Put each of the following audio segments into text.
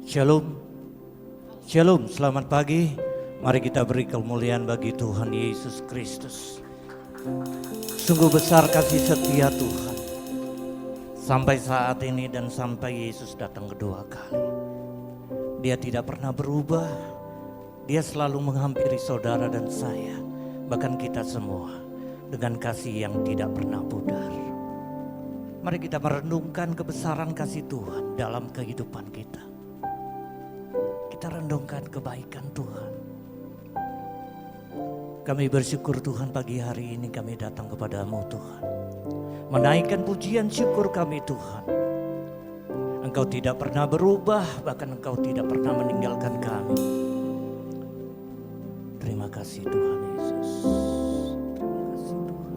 Shalom, Shalom, selamat pagi. Mari kita beri kemuliaan bagi Tuhan Yesus Kristus. Sungguh besar kasih setia Tuhan. Sampai saat ini dan sampai Yesus datang kedua kali. Dia tidak pernah berubah. Dia selalu menghampiri saudara dan saya, bahkan kita semua, dengan kasih yang tidak pernah pudar. Mari kita merenungkan kebesaran kasih Tuhan dalam kehidupan kita. Kita renungkan kebaikan Tuhan. Kami bersyukur Tuhan, pagi hari ini kami datang kepadamu Tuhan. Menaikkan pujian syukur kami Tuhan. Engkau tidak pernah berubah, bahkan Engkau tidak pernah meninggalkan kami. Terima kasih Tuhan Yesus. Terima kasih Tuhan.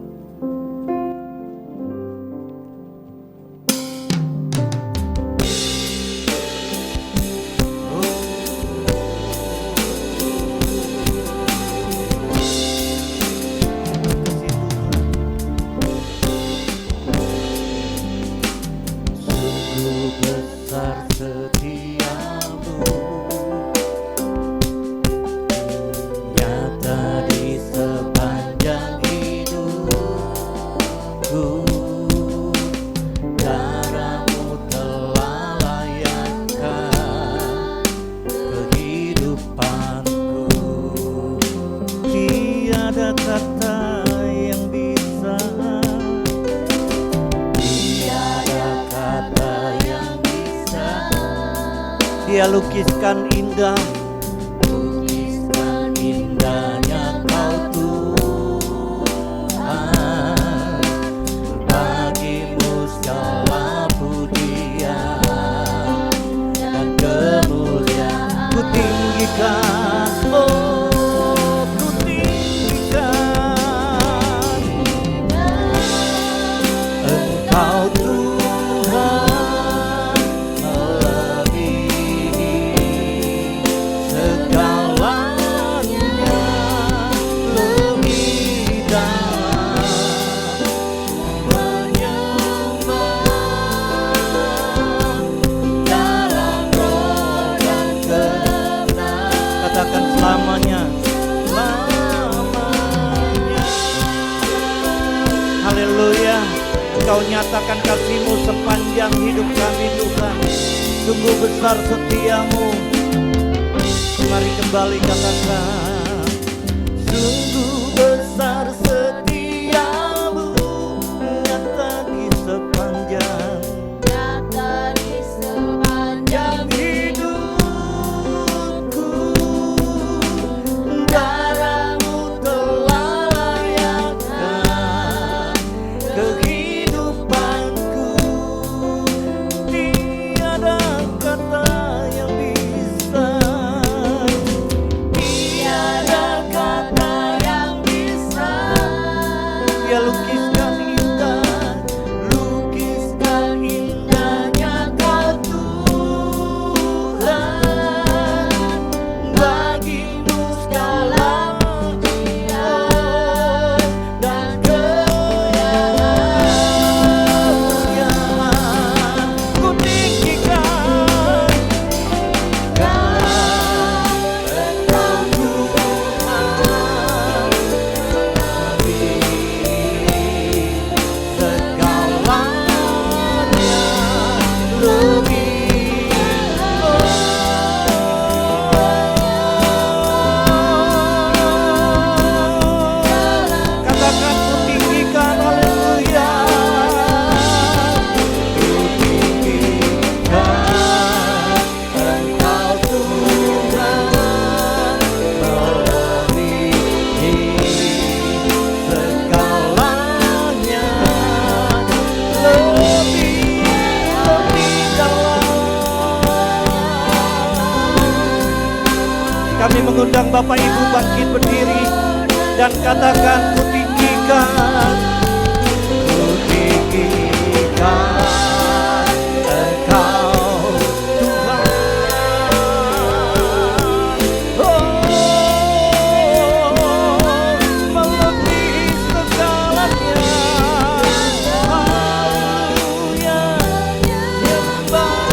Dia lukiskan indah, lukiskan indahnya Kau Tuhan. Bagimu segala pujian dan kemuliaan ku tinggikan, oh ku tinggikan. Engkau Tuhan selamanya, selamanya. Haleluya. Engkau nyatakan kasih-Mu sepanjang hidup kami Tuhan. Sungguh besar setiamu. Mari kembali katakan, sungguh besar setiamu, nyata di sepanjang mengundang Bapak Ibu bangkit berdiri dan katakan, ku tinggikan Engkau Tuhan. Melebihi segalanya. Haleluya, nyembah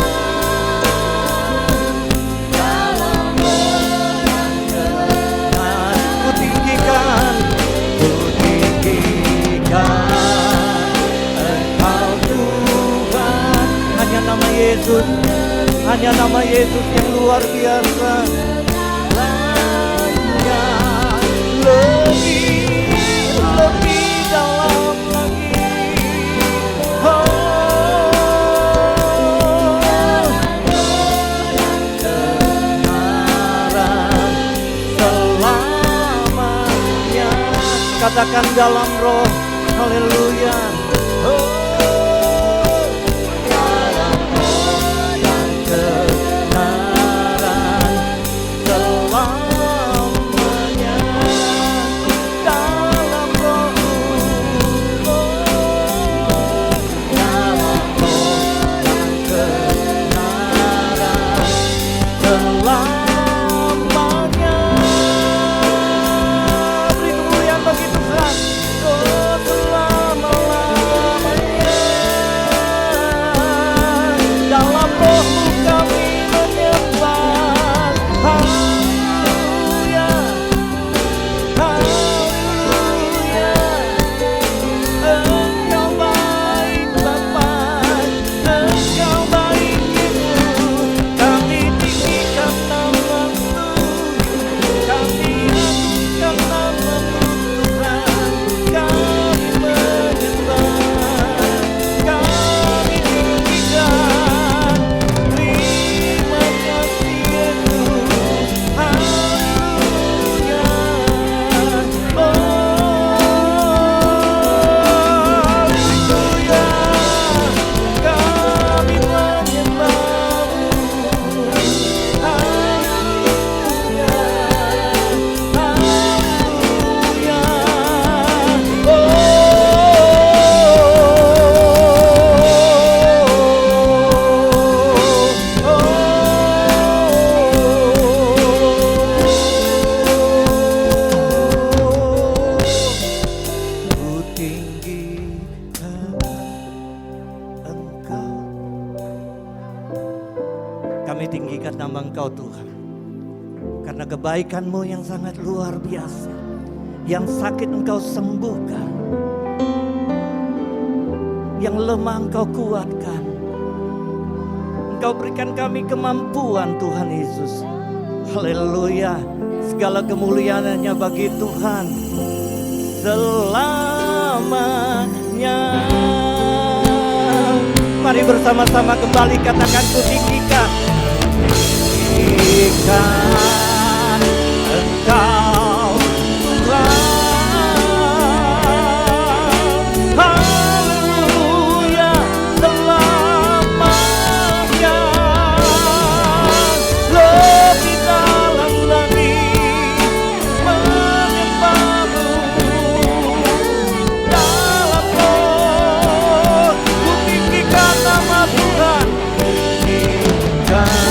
Hanya nama Yesus yang luar biasa. Hanya lebih dalam lagi. Oh, katakan dalam roh, haleluya. Oh, dalam roh dan kebenaran selamanya. Dalam roh, dalam roh dan kebenaran selamanya. Kami tinggikan nama Engkau Tuhan, karena kebaikan-Mu yang sangat luar biasa. Yang sakit Engkau sembuhkan, yang lemah Engkau kuatkan. Engkau berikan kami kemampuan Tuhan Yesus. Haleluya. Segala kemuliaan hanya bagi Tuhan selamanya. Mari bersama-sama kembali katakan, ku tinggikan. Tinggikan Engkau Tuhan, haleluya, selamanya. Lebih dalam lagi menyembah-Mu, dalam roh ku tinggikan nama Tuhan. Tinggikan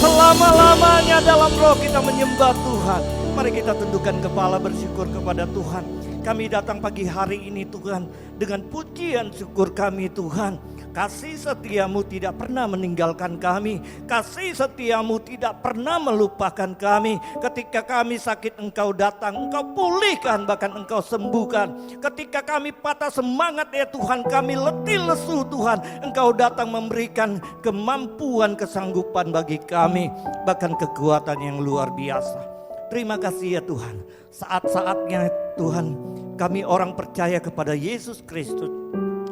selama-lamanya dalam roh kita menyembah Tuhan. Mari kita tundukkan kepala bersyukur kepada Tuhan. Kami datang pagi hari ini Tuhan dengan pujian syukur kami Tuhan. Kasih setia-Mu tidak pernah meninggalkan kami. Kasih setia-Mu tidak pernah melupakan kami. Ketika kami sakit Engkau datang, Engkau pulihkan, bahkan Engkau sembuhkan. Ketika kami patah semangat ya Tuhan, kami letih lesu Tuhan, Engkau datang memberikan kemampuan, kesanggupan bagi kami, bahkan kekuatan yang luar biasa. Terima kasih ya Tuhan. Saat-saatnya Tuhan, kami orang percaya kepada Yesus Kristus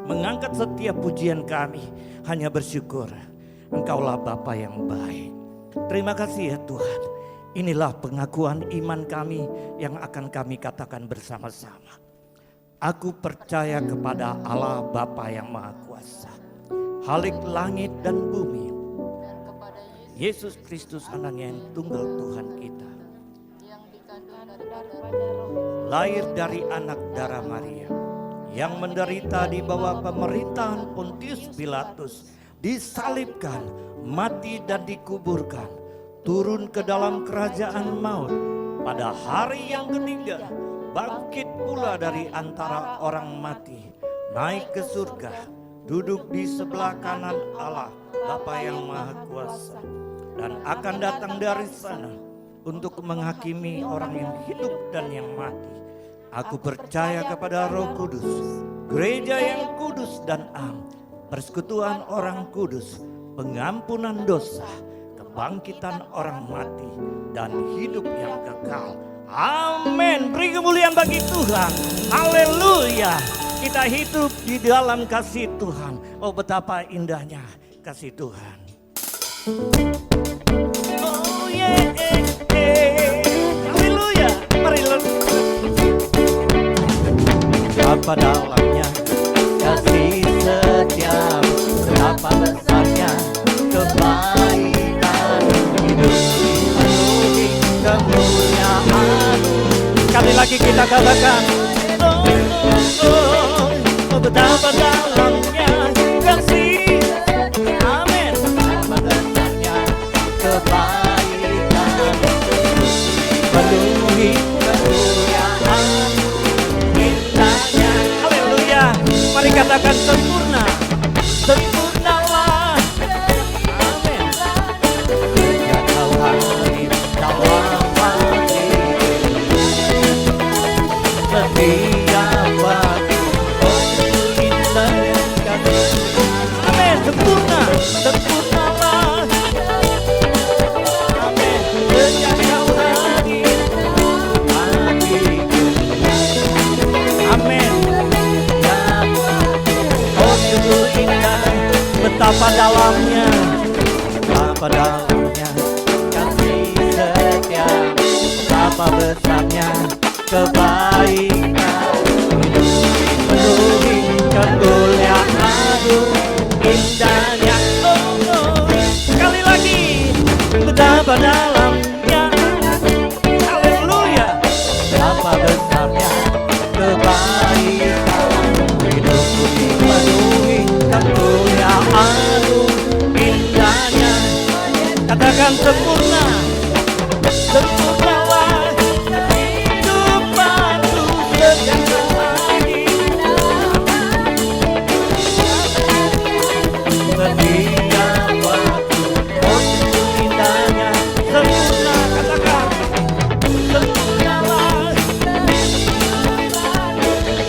mengangkat setiap pujian kami, hanya bersyukur Engkaulah Bapa yang baik. Terima kasih ya Tuhan. Inilah pengakuan iman kami yang akan kami katakan bersama-sama. Aku percaya kepada Allah Bapa yang Maha Kuasa, Khalik langit dan bumi, Yesus Kristus anaknya yang tunggal Tuhan kita, lahir dari anak darah Maria, yang menderita di bawah pemerintahan Pontius Pilatus, disalibkan, mati dan dikuburkan, turun ke dalam kerajaan maut, pada hari yang ketiga bangkit pula dari antara orang mati, naik ke surga, duduk di sebelah kanan Allah Bapa yang Maha Kuasa, dan akan datang dari sana untuk menghakimi orang yang hidup dan yang mati. Aku percaya kepada Roh Kudus, gereja yang kudus dan am, persekutuan orang kudus, pengampunan dosa, kebangkitan orang mati, dan hidup yang kekal. Amin. Beri kemuliaan bagi Tuhan. Haleluya. Kita hidup di dalam kasih Tuhan. Oh, betapa indahnya kasih Tuhan. Oh yeah, haleluya. Mari apa dalamnya kasih setiamu, betapa besarnya kebaikan, hidup penuhi kemuliaan. Sekali lagi kita katakan, oh, betapa dalamnya kasih, amin, betapa besarnya kebaikan, penuhi kemuliaan, indahnya. Haleluya. Mari katakan sempurna, sempurnalah. Amin. Sejak kau hadir dalam hati, setiap waktu kau indahkan. Amin. Sempurna, sempurnalah. Amin. Sejak kau hadir hatiku. Amin. Oh sungguh indah, betapa dalamnya kasih setia, betapa besarnya kebaikan, penuhi kemuliaan-Mu, indahnya. Oh, sekali lagi, betapa dalamnya, haleluya, betapa besarnya kebaikan, hidupku dipenuhi kemuliaan-Mu, indahnya. Katakan sempurna, sempurnalah hidupanku sejak kau hadir. Setiap waktu, oh sungguh indahnya, sempurna. Katakan sempurnalah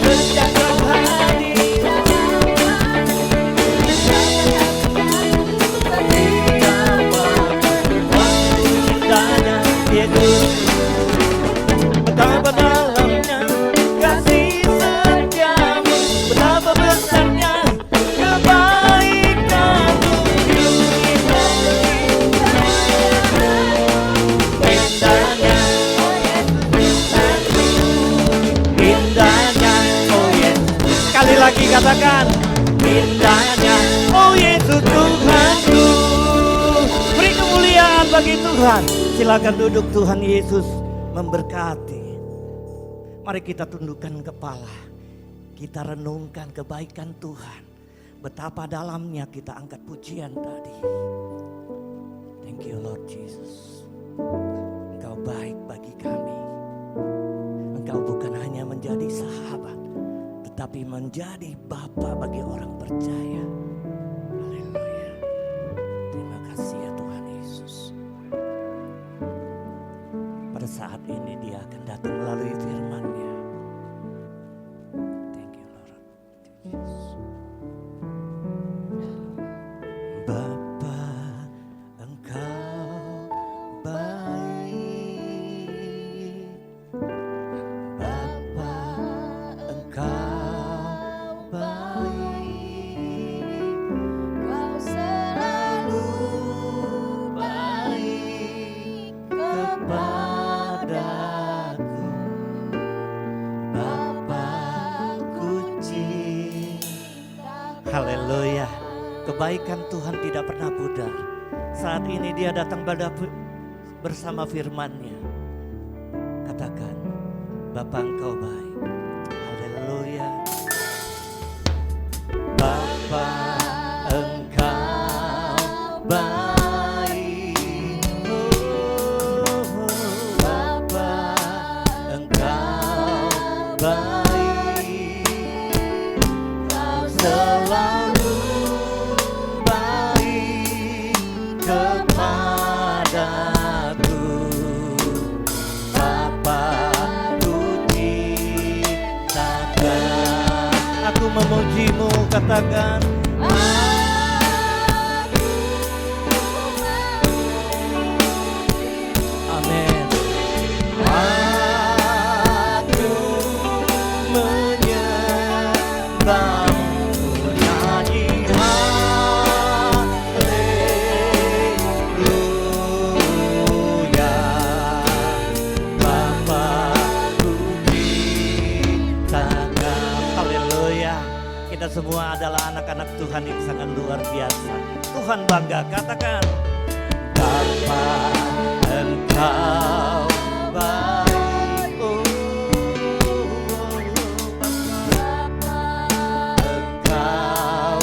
sejak kau hadir. Setiap waktu, oh sungguh indahnya, Yesus. Betapa dalamnya kasih setiamu, betapa besarnya kebaikan-Mu, indahnya, indahnya, oh Yesus. Sekali lagi katakan, indahnya, oh Yesus Tuhanku. Beri kemuliaan bagi Tuhan. Silakan duduk, Tuhan Yesus memberkati. Mari kita tundukkan kepala, kita renungkan kebaikan Tuhan. Betapa dalamnya kita angkat pujian tadi. Thank you Lord Jesus. Engkau baik bagi kami. Engkau bukan hanya menjadi sahabat, tetapi menjadi Bapa bagi orang percaya. Haleluya. Terima kasih ya Tuhan Yesus. Pada saat ini Dia akan datang melalui firman-Nya. Thank you Lord Jesus. Bapa, Engkau baik. Bapa, Engkau baik. Kau selalu baik kepada kebaikan Tuhan tidak pernah pudar. Saat ini dia datang bersama firman-Nya. Katakan, Bapa Engkau baik. Haleluya. Bapa Engkau baik. Oh, Bapa Engkau baik. Kau selalu baik kepadaku. Bapa ku ciptakan. Aku memuji-Mu, katakan. Amin. Aku menyembah-Mu, nyanyi haleluya. Bapa ku ciptakan. Haleluya. Kita semua adalah anak-anak Tuhan yang sangat luar biasa. Tuhan bangga, katakan. Bapa Engkau baik. Oh, Bapa Engkau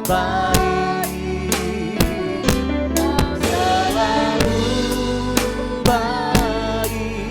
baik. Kau selalu baik.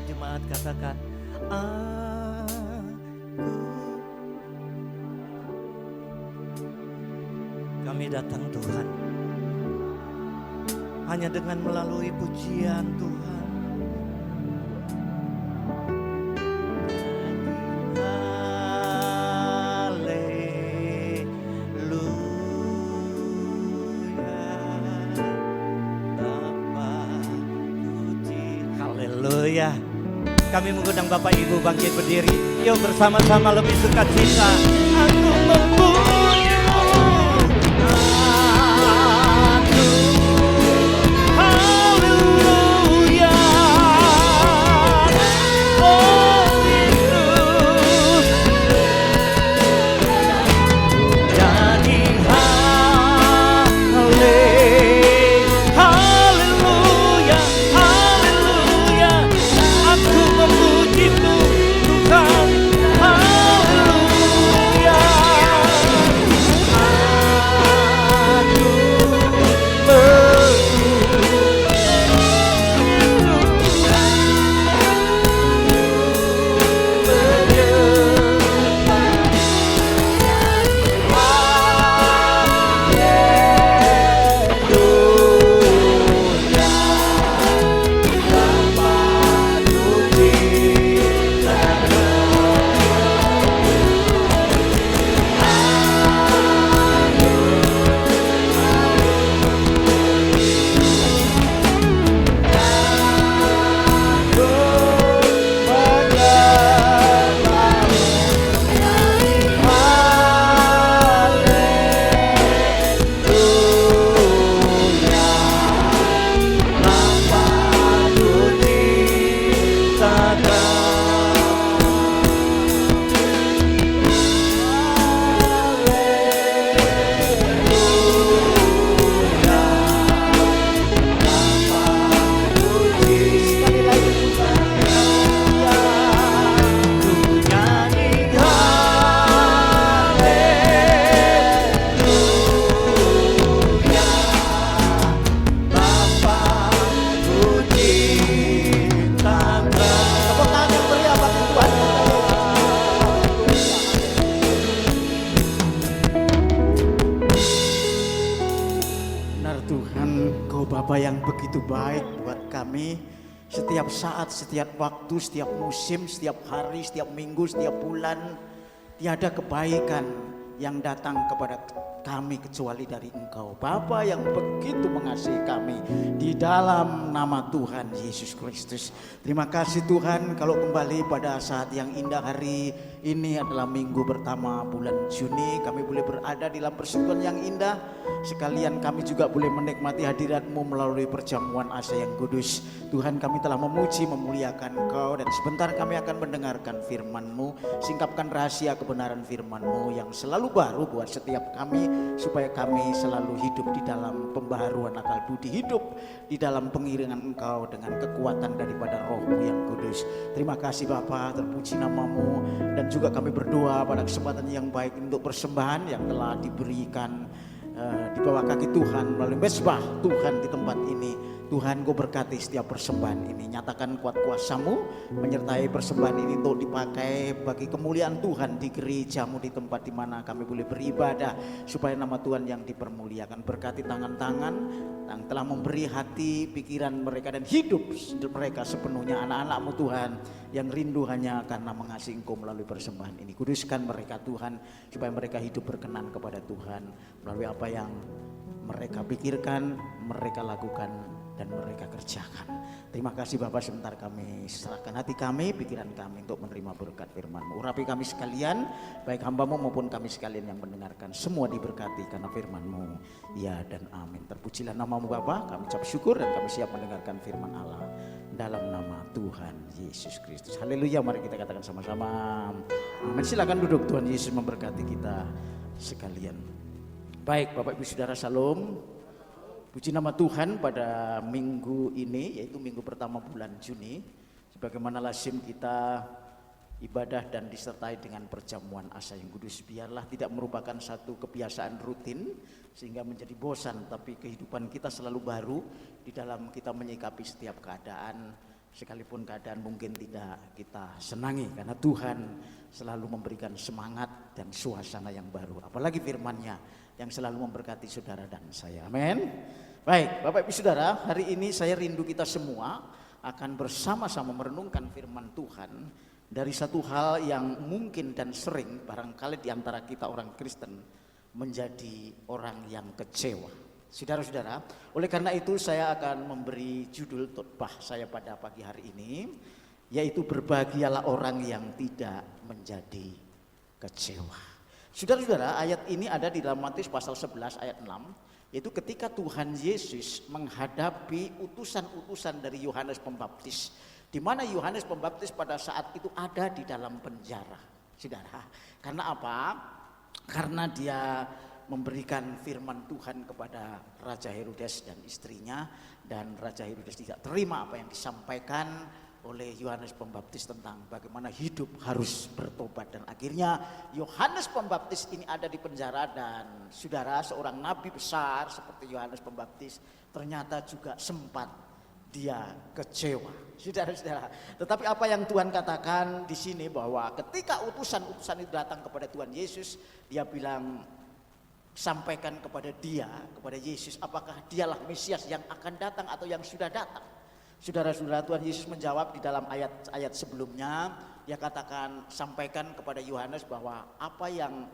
Jemaat katakan, kami datang Tuhan hanya dengan melalui pujian Tuhan. Haleluya. Kami mengundang Bapak Ibu bangkit berdiri. Yuk bersama-sama lebih sukacita. Aku memuji-Mu. Haleluya. Oh Yesus. Nyanyi haleluya. Haleluya. Aku memuji-Mu Tuhan. Haleluya. Bapa yang begitu baik buat kami. Setiap saat, setiap waktu, setiap musim, setiap hari, setiap minggu, setiap bulan, tiada kebaikan yang datang kepada kami kecuali dari Engkau. Bapa yang begitu mengasihi kami di dalam nama Tuhan Yesus Kristus. Terima kasih Tuhan, kalau kembali pada saat yang indah hari ini adalah minggu pertama bulan Juni, kami boleh berada di dalam persekutuan yang indah. Sekalian kami juga boleh menikmati hadirat-Mu melalui perjamuan asa yang kudus. Tuhan, kami telah memuji, memuliakan Engkau, dan sebentar kami akan mendengarkan firman-Mu. Singkapkan rahasia kebenaran firman-Mu yang selalu baru buat setiap kami, supaya kami selalu hidup di dalam pembaharuan akal budi, hidup di dalam pengiringan Engkau dengan kekuatan daripada Roh-Mu yang kudus. Terima kasih Bapa, terpuji nama-Mu, dan juga kami berdoa pada kesempatan yang baik untuk persembahan yang telah diberikan di bawah kaki Tuhan melalui mezbah Tuhan di tempat ini. Tuhan, Kau berkati setiap persembahan ini. Nyatakan kuat kuasa-Mu menyertai persembahan ini untuk dipakai bagi kemuliaan Tuhan di gereja-Mu, di tempat di mana kami boleh beribadah, supaya nama Tuhan yang dipermuliakan. Berkati tangan-tangan yang telah memberi hati, pikiran mereka dan hidup mereka sepenuhnya, anak-anak-Mu Tuhan yang rindu hanya karena mengasihi Engkau melalui persembahan ini. Kuduskan mereka Tuhan, supaya mereka hidup berkenan kepada Tuhan melalui apa yang mereka pikirkan, mereka lakukan, dan mereka kerjakan. Terima kasih Bapak, sebentar kami serahkan hati kami, pikiran kami untuk menerima berkat firman-Mu. Urapi kami sekalian, baik hamba-Mu maupun kami sekalian yang mendengarkan, semua diberkati karena firman-Mu. Ya dan amin. Terpujilah nama-Mu Bapak, kami ucap syukur dan kami siap mendengarkan firman Allah dalam nama Tuhan Yesus Kristus. Haleluya, mari kita katakan sama-sama amin. Silakan duduk, Tuhan Yesus memberkati kita sekalian. Baik Bapak Ibu Saudara, Shalom. Puji nama Tuhan, pada minggu ini, yaitu minggu pertama bulan Juni, sebagaimana lazim kita ibadah dan disertai dengan perjamuan asa yang kudus. Biarlah tidak merupakan satu kebiasaan rutin sehingga menjadi bosan, tapi kehidupan kita selalu baru di dalam kita menyikapi setiap keadaan, sekalipun keadaan mungkin tidak kita senangi, karena Tuhan selalu memberikan semangat dan suasana yang baru, apalagi firman-Nya yang selalu memberkati saudara dan saya. Amin. Baik Bapak Ibu Saudara, hari ini saya rindu kita semua akan bersama-sama merenungkan firman Tuhan dari satu hal yang mungkin dan sering barangkali di antara kita orang Kristen menjadi orang yang kecewa. Saudara-saudara, oleh karena itu saya akan memberi judul khotbah saya pada pagi hari ini, yaitu berbahagialah orang yang tidak menjadi kecewa. Saudara-saudara, ayat ini ada di dalam Matius pasal 11 ayat 6. Yaitu ketika Tuhan Yesus menghadapi utusan-utusan dari Yohanes Pembaptis, di mana Yohanes Pembaptis pada saat itu ada di dalam penjara, saudara. Karena apa? Karena dia memberikan firman Tuhan kepada Raja Herodes dan istrinya, dan Raja Herodes tidak terima apa yang disampaikan oleh Yohanes Pembaptis tentang bagaimana hidup harus bertobat, dan akhirnya Yohanes Pembaptis ini ada di penjara. Dan saudara, seorang nabi besar seperti Yohanes Pembaptis ternyata juga sempat dia kecewa, saudara-saudara. Tetapi apa yang Tuhan katakan di sini, bahwa ketika utusan-utusan itu datang kepada Tuhan Yesus, dia bilang, sampaikan kepada dia, kepada Yesus, apakah dialah Mesias yang akan datang atau yang sudah datang. Saudara-saudara, Tuhan Yesus menjawab di dalam ayat-ayat sebelumnya. Dia katakan, sampaikan kepada Yohanes bahwa apa yang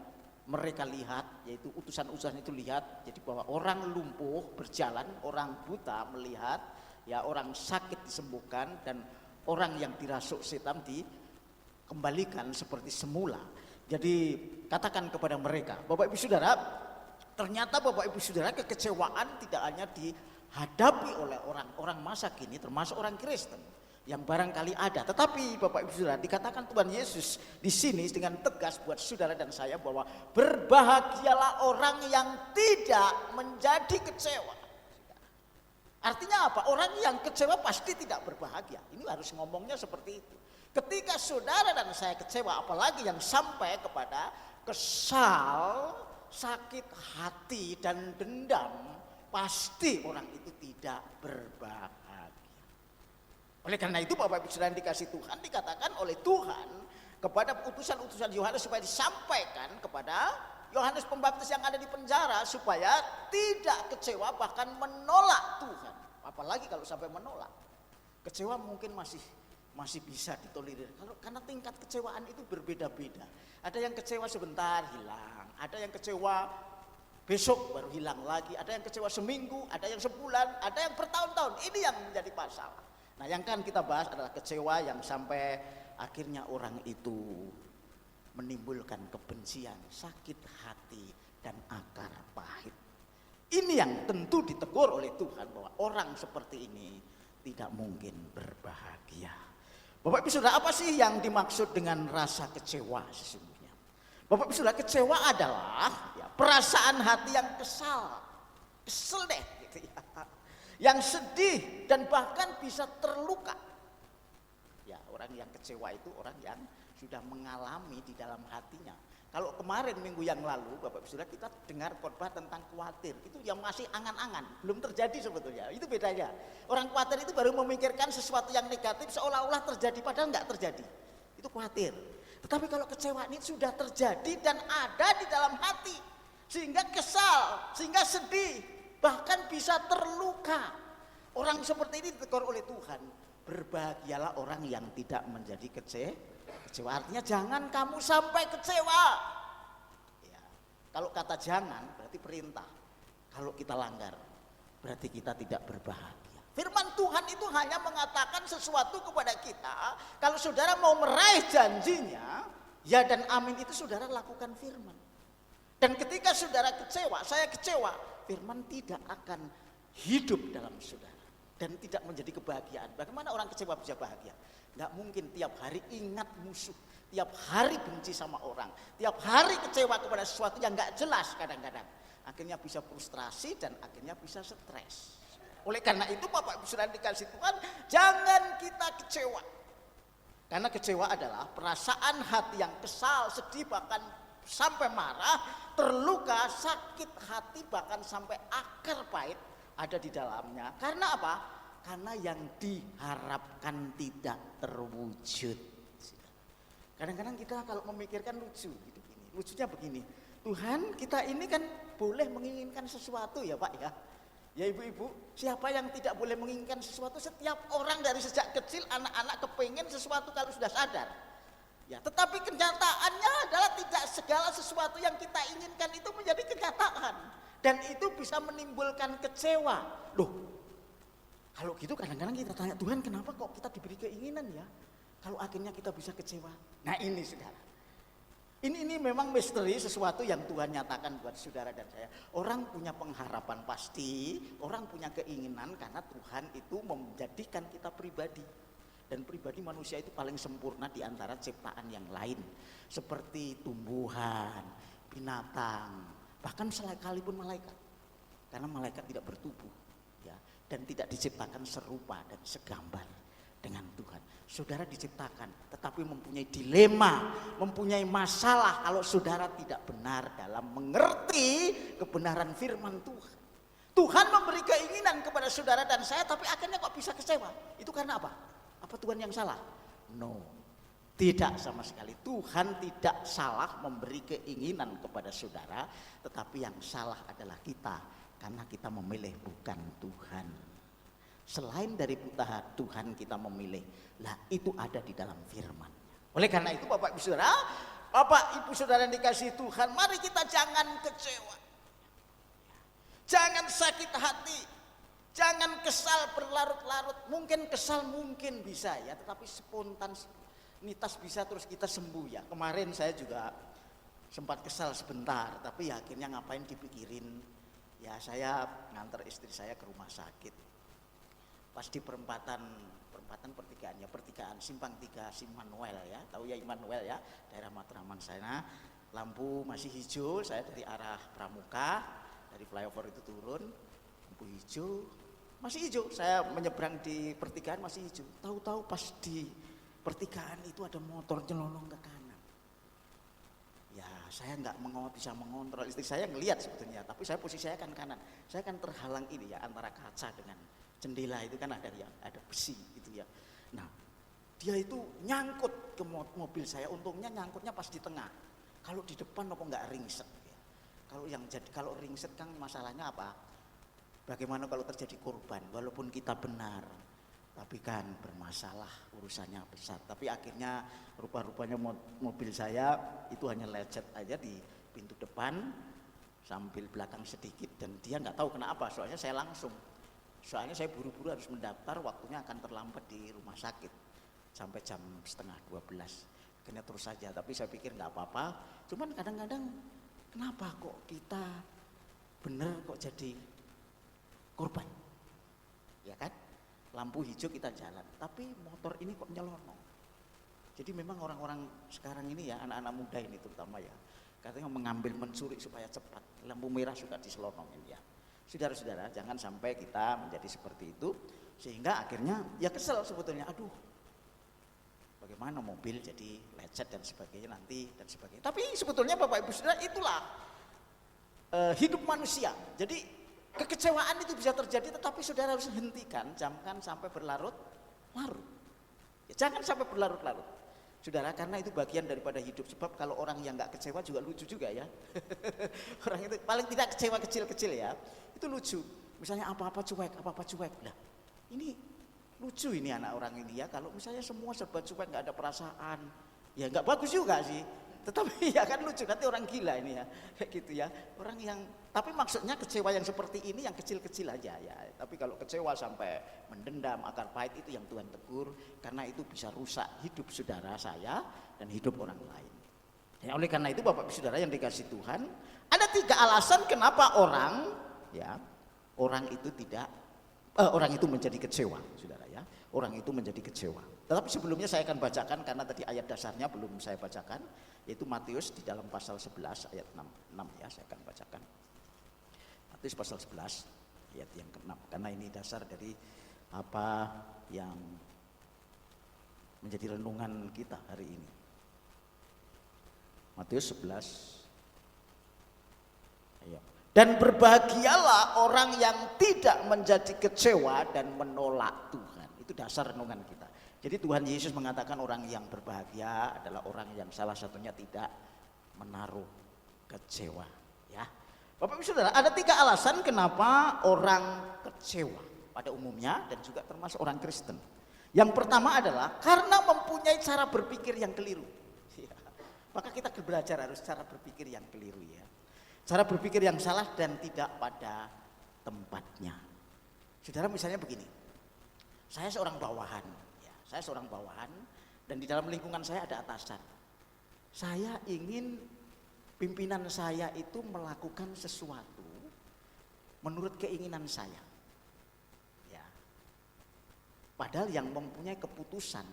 mereka lihat, yaitu utusan-utusan itu lihat, jadi bahwa orang lumpuh berjalan, orang buta melihat, ya, orang sakit disembuhkan, dan orang yang dirasuk setan dikembalikan seperti semula. Jadi katakan kepada mereka, Bapak Ibu Saudara, ternyata Bapak Ibu Saudara, kekecewaan tidak hanya dihadapi oleh orang-orang masa kini, termasuk orang Kristen yang barangkali ada. Tetapi Bapak Ibu Saudara, dikatakan Tuhan Yesus di sini dengan tegas buat saudara dan saya bahwa berbahagialah orang yang tidak menjadi kecewa. Artinya apa? Orang yang kecewa pasti tidak berbahagia. Ini harus ngomongnya seperti itu. Ketika saudara dan saya kecewa, apalagi yang sampai kepada kesal, sakit hati dan dendam, pasti orang itu tidak berbahagia. Oleh karena itu Bapak Ibu Saudara yang dikasih Tuhan, dikatakan oleh Tuhan kepada utusan-utusan Yohanes supaya disampaikan kepada Yohanes Pembaptis yang ada di penjara, supaya tidak kecewa bahkan menolak Tuhan. apalagi kalau sampai menolak. Kecewa mungkin masih bisa ditolerir. Karena tingkat kecewaan itu berbeda-beda. Ada yang kecewa sebentar hilang, ada yang kecewa besok baru hilang lagi, ada yang kecewa seminggu, ada yang sebulan, ada yang bertahun-tahun. Ini yang menjadi masalah. Nah, yang kan kita bahas adalah kecewa yang sampai akhirnya orang itu menimbulkan kebencian, sakit hati, dan akar pahit. Ini yang tentu ditegur oleh Tuhan bahwa orang seperti ini tidak mungkin berbahagia. Bapak Ibu Saudara, apa sih yang dimaksud dengan rasa kecewa sesungguhnya? Bapak Ibu Saudara, kecewa adalah ya, perasaan hati yang kesal deh gitu ya. Yang sedih dan bahkan bisa terluka. Ya, orang yang kecewa itu orang yang sudah mengalami di dalam hatinya. Kalau kemarin minggu yang lalu Bapak Ibu Saudara kita dengar khotbah tentang khawatir, itu yang masih angan-angan, belum terjadi sebetulnya. Itu bedanya. Orang khawatir itu baru memikirkan sesuatu yang negatif seolah-olah terjadi padahal enggak terjadi. Itu khawatir. Tetapi kalau kecewa ini sudah terjadi dan ada di dalam hati, sehingga kesal, sehingga sedih, bahkan bisa terluka. Orang seperti ini ditegur oleh Tuhan. Berbahagialah orang yang tidak menjadi kecewa. Artinya jangan kamu sampai kecewa. Ya, kalau kata jangan berarti perintah. Kalau kita langgar berarti kita tidak berbahagia. Firman Tuhan itu hanya mengatakan sesuatu kepada kita. Kalau saudara mau meraih janjinya, ya dan amin itu saudara lakukan firman. Dan ketika saudara kecewa, saya kecewa, firman tidak akan hidup dalam saudara. Dan tidak menjadi kebahagiaan. Bagaimana orang kecewa bisa bahagia? Nggak mungkin tiap hari ingat musuh, tiap hari benci sama orang, tiap hari kecewa kepada sesuatu yang nggak jelas kadang-kadang. Akhirnya bisa frustrasi dan akhirnya bisa stres. Oleh karena itu Bapak Ibu Saudara dikasih Tuhan, jangan kita kecewa. Karena kecewa adalah perasaan hati yang kesal, sedih, bahkan sampai marah, terluka, sakit hati, bahkan sampai akar pahit ada di dalamnya. Karena apa? Karena yang diharapkan tidak terwujud. Kadang-kadang kita kalau memikirkan lucu gitu gini. Lucunya begini. Tuhan, kita ini kan boleh menginginkan sesuatu ya Pak ya. Ya ibu-ibu, siapa yang tidak boleh menginginkan sesuatu? Setiap orang dari sejak kecil anak-anak kepengen sesuatu kalau sudah sadar. Ya, tetapi kenyataannya adalah tidak segala sesuatu yang kita inginkan itu menjadi kenyataan. Dan itu bisa menimbulkan kecewa. Loh, kalau gitu kadang-kadang kita tanya, Tuhan kenapa kok kita diberi keinginan ya? Kalau akhirnya kita bisa kecewa. Nah ini saudara. Ini memang misteri, sesuatu yang Tuhan nyatakan buat saudara dan saya. Orang punya pengharapan pasti, orang punya keinginan karena Tuhan itu menjadikan kita pribadi. Dan pribadi manusia itu paling sempurna di antara ciptaan yang lain. Seperti tumbuhan, binatang, bahkan sekalipun malaikat. Karena malaikat tidak bertubuh ya, dan tidak diciptakan serupa dan segambar dengan Tuhan. Saudara diciptakan tetapi mempunyai dilema, mempunyai masalah kalau saudara tidak benar dalam mengerti kebenaran firman Tuhan. Tuhan memberi keinginan kepada saudara dan saya, tapi akhirnya kok bisa kecewa. Itu karena apa? Apa Tuhan yang salah? No, tidak sama sekali. Tuhan tidak salah memberi keinginan kepada saudara, tetapi yang salah adalah kita, karena kita memilih bukan Tuhan. Selain dari Tuhan kita memilih, lah itu ada di dalam firman. Oleh karena itu Bapak Ibu Saudara, Bapak Ibu Saudara yang dikasihi Tuhan, mari kita jangan kecewa, jangan sakit hati, jangan kesal berlarut-larut. Mungkin kesal mungkin bisa ya, tetapi spontanitas bisa terus kita sembuh ya. Kemarin saya juga sempat kesal sebentar, tapi ya akhirnya ngapain dipikirin. Ya saya nganter istri saya ke rumah sakit. Pas di pertigaan Simpang 3 Immanuel ya, tahu ya Immanuel ya, daerah Matraman sana, lampu masih hijau, saya dari arah Pramuka, dari flyover itu turun, lampu hijau, masih hijau, saya menyeberang di pertigaan masih hijau, tahu-tahu pas di pertigaan itu ada motor nyelonong ke kanan. Ya saya nggak bisa mengontrol, istri saya ngelihat sebetulnya, tapi saya posisi saya kan kanan, saya kan terhalang ini ya antara kaca dengan jendela itu kan ada besi gitu ya. Nah dia itu nyangkut ke mobil saya, untungnya nyangkutnya pas di tengah. Kalau di depan apa nggak ringset ya. Kalau ringsek kan masalahnya apa? Bagaimana kalau terjadi korban, walaupun kita benar, tapi kan bermasalah, urusannya besar. Tapi akhirnya rupa-rupanya mobil saya itu hanya lecet aja di pintu depan, sambil belakang sedikit, dan dia nggak tahu kenapa, soalnya saya buru-buru harus mendaftar, waktunya akan terlambat di rumah sakit sampai jam 11:30. Akhirnya terus saja, tapi saya pikir nggak apa-apa. Cuman kadang-kadang kenapa kok kita bener kok jadi korban, ya kan? Lampu hijau kita jalan, tapi motor ini kok nyelonong. Jadi memang orang-orang sekarang ini ya, anak-anak muda ini terutama ya, katanya mencuri supaya cepat. Lampu merah suka diselonongin ya. Saudara-saudara, jangan sampai kita menjadi seperti itu, sehingga akhirnya ya kesel sebetulnya. Aduh, bagaimana mobil jadi lecet dan sebagainya nanti dan sebagainya. Tapi sebetulnya Bapak Ibu Saudara, itulah hidup manusia. Jadi kekecewaan itu bisa terjadi, tetapi saudara harus hentikan, jangan sampai berlarut-larut. Ya, jangan sampai berlarut-larut, saudara, karena itu bagian daripada hidup. Sebab kalau orang yang nggak kecewa juga lucu juga ya. Orang itu paling tidak kecewa kecil-kecil ya, itu lucu. Misalnya apa-apa cuek. Nah, ini lucu ini anak orang ini ya. Kalau misalnya semua serba cuek, nggak ada perasaan, ya nggak bagus juga sih. Tetapi ya kan lucu, nanti orang gila ini ya, kayak gitu ya. Orang yang, tapi maksudnya kecewa yang seperti ini yang kecil-kecil aja ya. Tapi kalau kecewa sampai mendendam, akar pahit, itu yang Tuhan tegur, karena itu bisa rusak hidup saudara saya dan hidup orang lain. Ya, oleh karena itu Bapak Ibu Saudara yang dikasih Tuhan, ada 3 alasan kenapa orang itu menjadi kecewa, saudara ya. Orang itu menjadi kecewa. Tetapi sebelumnya saya akan bacakan, karena tadi ayat dasarnya belum saya bacakan, yaitu Matius di dalam pasal 11 ayat 6 ya, saya akan bacakan. Matius pasal 11 ayat yang ke-6, karena ini dasar dari apa yang menjadi renungan kita hari ini. Matius 11. Ayo. Dan berbahagialah orang yang tidak menjadi kecewa dan menolak Tuhan. Itu dasar renungan kita. Jadi Tuhan Yesus mengatakan orang yang berbahagia adalah orang yang salah satunya tidak menaruh kecewa. Ya, Bapak Ibu Saudara, ada 3 alasan kenapa orang kecewa pada umumnya dan juga termasuk orang Kristen. Yang pertama adalah karena mempunyai cara berpikir yang keliru. Ya, maka kita belajar harus cara berpikir yang keliru ya. Cara berpikir yang salah dan tidak pada tempatnya. Saudara, misalnya begini, saya seorang bawahan. Saya seorang bawahan dan di dalam lingkungan saya ada atasan. Saya ingin pimpinan saya itu melakukan sesuatu menurut keinginan saya. Ya. Padahal yang mempunyai keputusan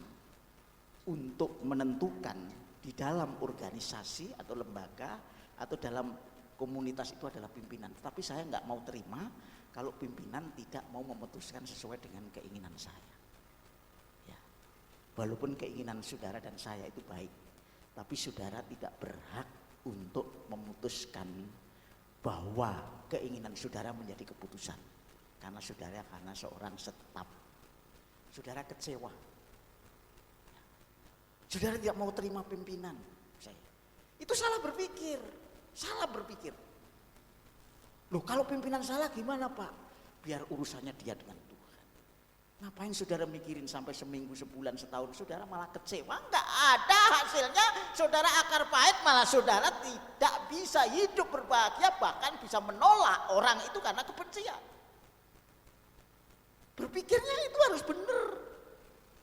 untuk menentukan di dalam organisasi atau lembaga atau dalam komunitas itu adalah pimpinan. Tetapi saya nggak mau terima kalau pimpinan tidak mau memutuskan sesuai dengan keinginan saya. Walaupun keinginan saudara dan saya itu baik, tapi saudara tidak berhak untuk memutuskan bahwa keinginan saudara menjadi keputusan. Karena seorang staf. Saudara kecewa. Saudara tidak mau terima pimpinan saya. Itu salah berpikir. Loh, kalau pimpinan salah gimana Pak? Biar urusannya dia dengan Tuhan. Ngapain saudara mikirin sampai seminggu, sebulan, setahun, saudara malah kecewa? Enggak ada hasilnya, saudara akar pahit, malah saudara tidak bisa hidup berbahagia, bahkan bisa menolak orang itu karena kebencian. Berpikirnya itu harus benar.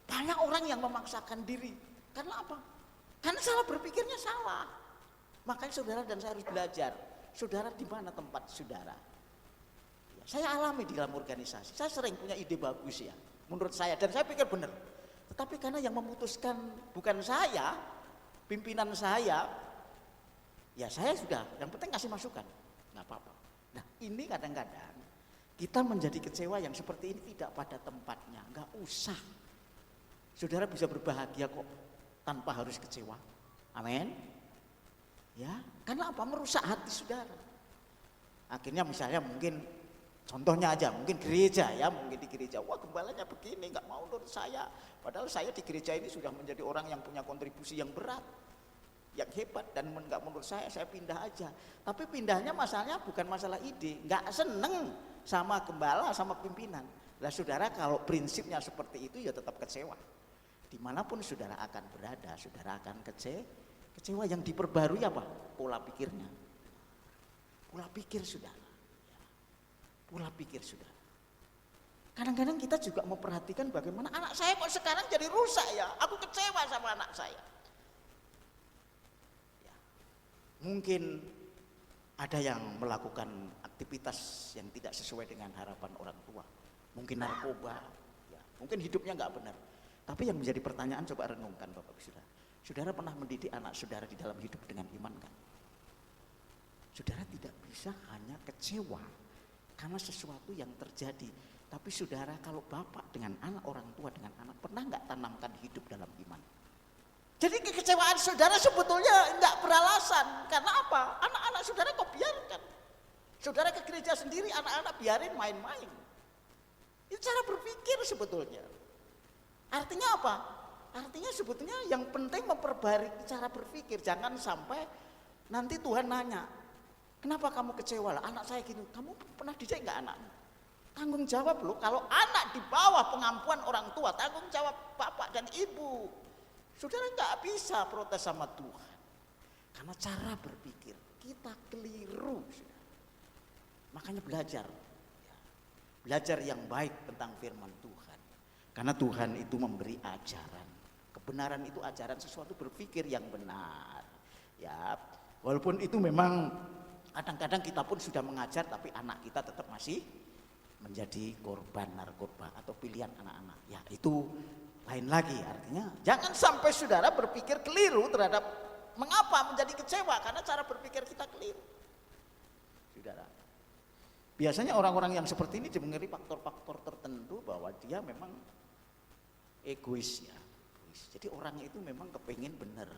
Banyak orang yang memaksakan diri. Karena apa? Karena salah berpikirnya salah. Makanya saudara dan saya harus belajar. Saudara di mana tempat saudara? Saya alami di dalam organisasi, saya sering punya ide bagus ya, menurut saya, dan saya pikir benar. Tetapi karena yang memutuskan bukan saya, pimpinan saya, ya saya sudah, yang penting kasih masukan, nggak apa-apa. Nah ini kadang-kadang kita menjadi kecewa yang seperti ini tidak pada tempatnya, nggak usah. Saudara bisa berbahagia kok tanpa harus kecewa, amin. Ya, karena apa? Merusak hati saudara. Akhirnya misalnya mungkin contohnya aja, mungkin gereja ya, mungkin di gereja, wah gembalanya begini, nggak mau menurut saya. Padahal saya di gereja ini sudah menjadi orang yang punya kontribusi yang berat, yang hebat, dan nggak menurut saya pindah aja. Tapi pindahnya masalahnya bukan masalah ide, nggak seneng. sama gembala, sama pimpinan. Lah saudara, kalau prinsipnya seperti itu ya tetap kecewa. Dimanapun saudara akan berada, saudara akan kecewa. Yang diperbarui apa? Pola pikirnya. Pola pikir saudara. Pola pikir saudara. Kadang-kadang kita juga memperhatikan bagaimana anak saya kok sekarang jadi rusak ya. Aku kecewa sama anak saya. Ya. Mungkin ada yang melakukan aktivitas yang tidak sesuai dengan harapan orang tua. Mungkin narkoba, ya. Mungkin hidupnya nggak benar. Tapi yang menjadi pertanyaan, coba renungkan Bapak Saudara. Saudara pernah mendidik anak saudara di dalam hidup dengan iman kan? Saudara tidak bisa hanya kecewa karena sesuatu yang terjadi. Tapi saudara, kalau bapak dengan anak, orang tua dengan anak, pernah nggak tanamkan hidup dalam iman? Jadi kekecewaan saudara sebetulnya nggak beralasan. Karena apa? Anak-anak saudara kok biarkan. Saudara ke gereja sendiri, anak-anak biarin main-main. Itu cara berpikir sebetulnya. Artinya apa? Artinya sebetulnya yang penting memperbaiki cara berpikir. Jangan sampai nanti Tuhan nanya, kenapa kamu kecewa lah? Anak saya gitu. Kamu pernah didik nggak anakmu? Tanggung jawab loh. Kalau anak di bawah pengampuan orang tua, tanggung jawab bapak dan ibu. Saudara nggak bisa protes sama Tuhan. Karena cara berpikir kita keliru. Makanya belajar. Belajar yang baik tentang firman Tuhan. Karena Tuhan itu memberi ajaran. Kebenaran itu ajaran, sesuatu berpikir yang benar. Ya, walaupun itu memang kadang-kadang kita pun sudah mengajar, tapi anak kita tetap masih menjadi korban narkoba atau pilihan anak-anak. Ya, itu lain lagi. Artinya jangan sampai saudara berpikir keliru terhadap mengapa menjadi kecewa, karena cara berpikir kita keliru. Saudara, biasanya orang-orang yang seperti ini dimengerti faktor-faktor tertentu bahwa dia memang egois ya. Jadi orang itu memang kepengen benar.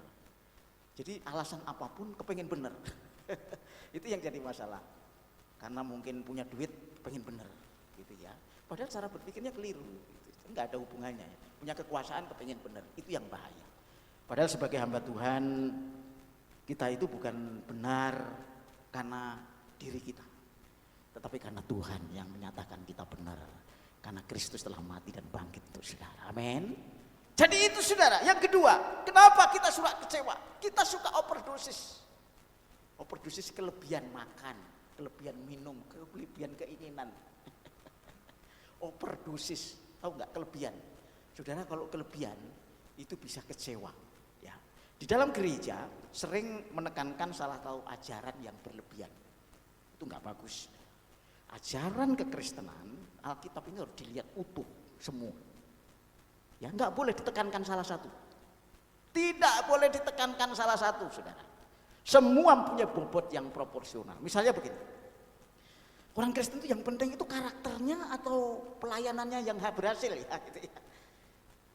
Jadi alasan apapun kepengen benar. Itu yang jadi masalah. Karena mungkin punya duit pengen benar gitu ya. Padahal cara berpikirnya keliru gitu. Enggak ada hubungannya. Punya kekuasaan kepengen benar. Itu yang bahaya. Padahal sebagai hamba Tuhan, kita itu bukan benar karena diri kita, tetapi karena Tuhan yang menyatakan kita benar. Karena Kristus telah mati dan bangkit untuk saudara. Amin. Jadi itu saudara. Yang kedua, kenapa kita suka kecewa? Kita suka overdosis. Overdosis kelebihan makan, kelebihan minum, kelebihan keinginan. Overdosis, tahu nggak kelebihan? Saudara, kalau kelebihan itu bisa kecewa. Ya. Di dalam gereja sering menekankan salah satu ajaran yang berlebihan. Itu nggak bagus. Ajaran kekristenan, Alkitab ini harus dilihat utuh semua. Ya, nggak boleh ditekankan salah satu. Tidak boleh ditekankan salah satu, saudara. Semua punya bobot yang proporsional. Misalnya begini, orang Kristen itu yang penting itu karakternya atau pelayanannya yang berhasil ya, gitu ya.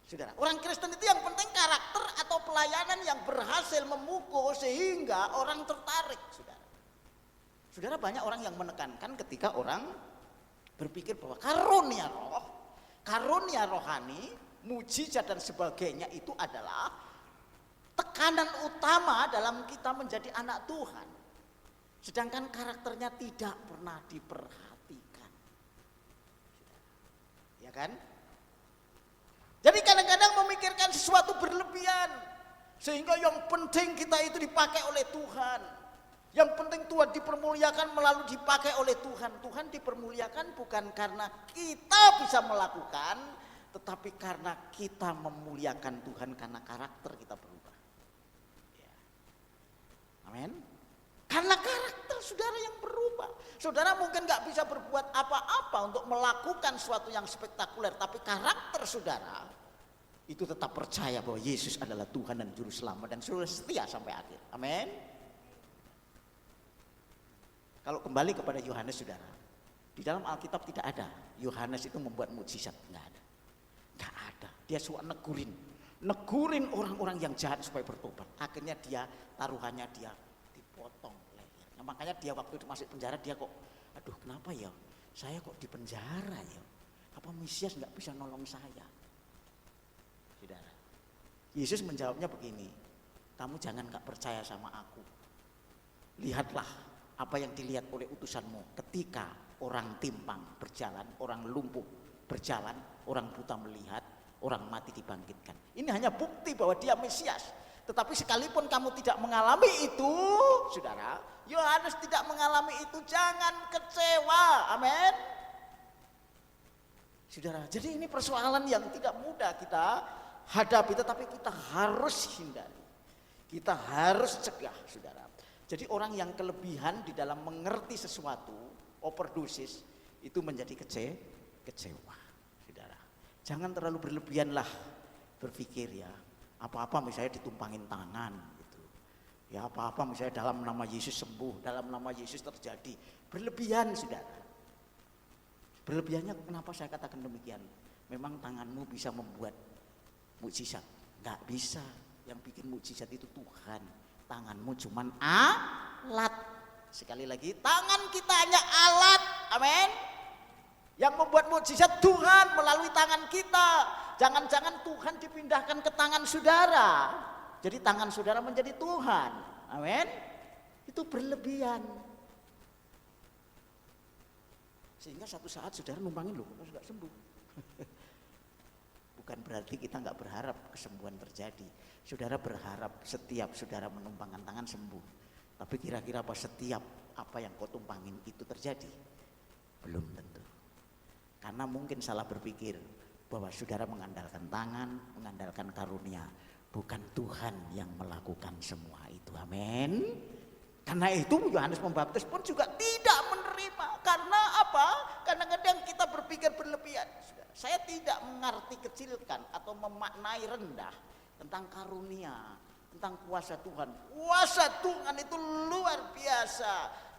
Saudara, orang Kristen itu yang penting karakter atau pelayanan yang berhasil memukul sehingga orang tertarik, saudara. Saudara, banyak orang yang menekankan ketika orang berpikir bahwa karunia roh, karunia rohani, mujizat dan sebagainya itu adalah tekanan utama dalam kita menjadi anak Tuhan. Sedangkan karakternya tidak pernah diperhatikan. Ya kan? Jadi kadang-kadang memikirkan sesuatu berlebihan. Sehingga yang penting kita itu dipakai oleh Tuhan. Yang penting Tuhan dipermuliakan melalui dipakai oleh Tuhan. Tuhan dipermuliakan bukan karena kita bisa melakukan, tetapi karena kita memuliakan Tuhan karena karakter kita berubah. Ya. Amin. Karena karakter saudara yang berubah. Saudara mungkin gak bisa berbuat apa-apa untuk melakukan sesuatu yang spektakuler, tapi karakter saudara itu tetap percaya bahwa Yesus adalah Tuhan dan Juru Selamat, dan saudara setia sampai akhir. Amin. Kalau kembali kepada Yohanes saudara, di dalam Alkitab tidak ada Yohanes itu membuat mukjizat, nggak ada. Nggak ada. Dia suka negurin orang-orang yang jahat supaya bertobat. Akhirnya dia taruhannya dia dipotong lehernya. Makanya dia waktu itu masuk penjara dia kok, aduh kenapa ya? Saya kok di penjara ya? Apa Mesias nggak bisa nolong saya? Saudara, Yesus menjawabnya begini, kamu jangan nggak percaya sama aku. Lihatlah apa yang dilihat oleh utusanmu ketika orang timpang berjalan, orang lumpuh berjalan, orang buta melihat, orang mati dibangkitkan. Ini hanya bukti bahwa dia Mesias. Tetapi sekalipun kamu tidak mengalami itu, saudara, Yohanes tidak mengalami itu, jangan kecewa. Amin. Saudara, jadi ini persoalan yang tidak mudah kita hadapi, tetapi kita harus hindari. Kita harus cegah, saudara. Jadi orang yang kelebihan di dalam mengerti sesuatu, overdosis, itu menjadi kecewa, saudara. Jangan terlalu berlebihanlah berpikir ya. Apa-apa misalnya ditumpangin tangan gitu. Ya apa-apa misalnya dalam nama Yesus sembuh, dalam nama Yesus terjadi. Berlebihan, saudara. Berlebihannya kenapa saya katakan demikian? Memang tanganmu bisa membuat mukjizat? Enggak bisa. Yang bikin mukjizat itu Tuhan. Tanganmu cuman alat. Sekali lagi, tangan kita hanya alat. Amin. Yang membuat mukjizat Tuhan melalui tangan kita. Jangan-jangan Tuhan dipindahkan ke tangan saudara. Jadi tangan saudara menjadi Tuhan. Amin. Itu berlebihan. Sehingga satu saat saudara numpangin loh, kok nggak sembuh. Bukan berarti kita nggak berharap kesembuhan terjadi. Saudara berharap setiap saudara menumpangkan tangan sembuh. Tapi kira-kira apa setiap apa yang kau tumpangin itu terjadi? Belum tentu. Karena mungkin salah berpikir bahwa saudara mengandalkan tangan, mengandalkan karunia. Bukan Tuhan yang melakukan semua itu. Amin. Karena itu Yohanes Pembaptis pun juga tidak menerima. Karena apa? Kadang-kadang kita berpikir berlebihan. Saya tidak mengerti kecilkan atau memaknai rendah tentang karunia, tentang kuasa Tuhan. Kuasa Tuhan itu luar biasa.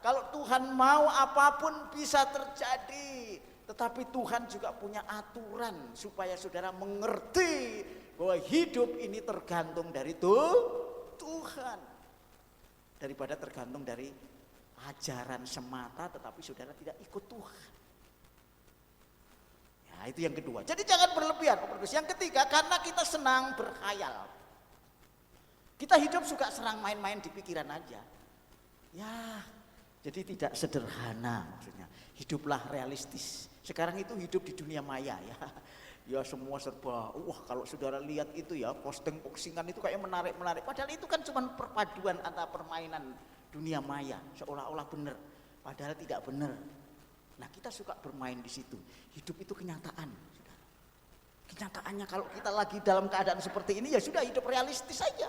Kalau Tuhan mau apapun bisa terjadi. Tetapi Tuhan juga punya aturan supaya saudara mengerti bahwa hidup ini tergantung dari Tuhan. Daripada tergantung dari ajaran semata tetapi saudara tidak ikut Tuhan. Ya, itu yang kedua. Jadi jangan berlebihan. Yang ketiga, karena kita senang berkhayal. Kita hidup suka serang main-main di pikiran aja. Ya, jadi tidak sederhana maksudnya. Hiduplah realistis. Sekarang itu hidup di dunia maya ya. Ya semua serba, wah kalau saudara lihat itu ya postingan itu kayak menarik-menarik. Padahal itu kan cuma perpaduan antara permainan dunia maya, seolah-olah benar. Padahal tidak benar. Nah kita suka bermain di situ. Hidup itu kenyataan. Saudara. Kenyataannya kalau kita lagi dalam keadaan seperti ini ya sudah hidup realistis saja.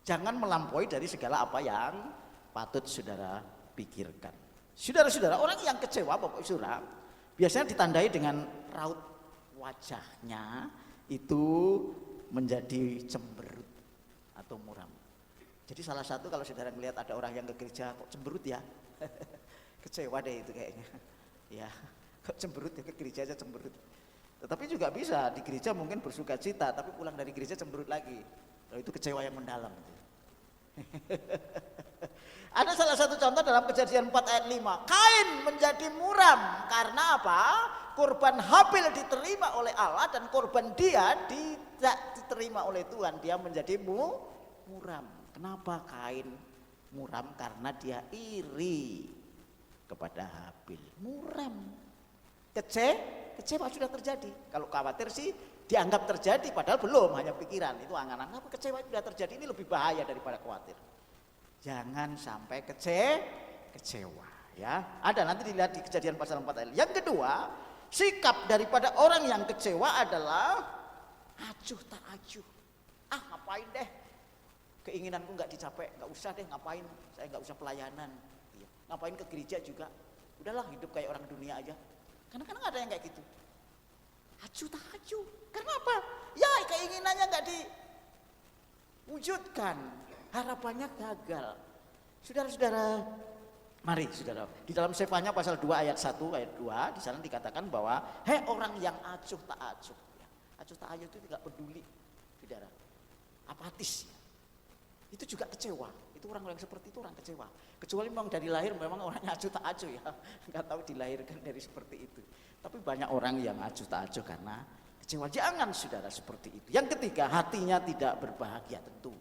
Jangan melampaui dari segala apa yang patut saudara pikirkan. Saudara-saudara, orang yang kecewa Bapak Saudara biasanya ditandai dengan raut wajahnya itu menjadi cemberut atau muram. Jadi salah satu kalau saudara melihat ada orang yang ke gereja kok cemberut ya, kecewa deh itu kayaknya. Ya, kok cemberut ya ke gereja aja cemberut. Tetapi juga bisa di gereja mungkin bersuka cita, tapi pulang dari gereja cemberut lagi. Kalau itu kecewa yang mendalam. Ada salah satu contoh dalam Kejadian 4 ayat 5. Kain menjadi muram karena apa? Korban Habil diterima oleh Allah dan korban dia tidak diterima oleh Tuhan. Dia menjadi muram. Kenapa Kain muram? Karena dia iri kepada Habil. Muram. Kecewa sudah terjadi. Kalau khawatir sih dianggap terjadi padahal belum, hanya pikiran. Itu angan-angan. Apa kecewa sudah terjadi, ini lebih bahaya daripada khawatir. Jangan sampai kecewa ya. Ada nanti dilihat di Kejadian pasal 4 ayat. Yang kedua, sikap daripada orang yang kecewa adalah acuh tak acuh. Ngapain deh? Keinginanku nggak dicapai, nggak usah deh ngapain. Saya nggak usah pelayanan. Ya. Ngapain ke gereja juga? Udahlah hidup kayak orang dunia aja. Kadang-kadang ada yang kayak gitu. Acuh tak acuh. Karena apa? Ya keinginannya nggak diwujudkan. Harapannya gagal. Saudara-saudara, mari saudara. Di dalam Sefanya pasal 2 ayat 1 ayat 2 di sana dikatakan bahwa hei orang yang acuh tak acuh. Ya, acuh tak acuh itu tidak peduli, saudara. Apatis. Ya. Itu juga kecewa. Itu orang-orang seperti itu orang kecewa. Kecuali memang dari lahir memang orangnya acuh tak acuh ya. Enggak tahu dilahirkan dari seperti itu. Tapi banyak orang yang acuh tak acuh karena kecewa. Jangan saudara seperti itu. Yang ketiga, hatinya tidak berbahagia tentu.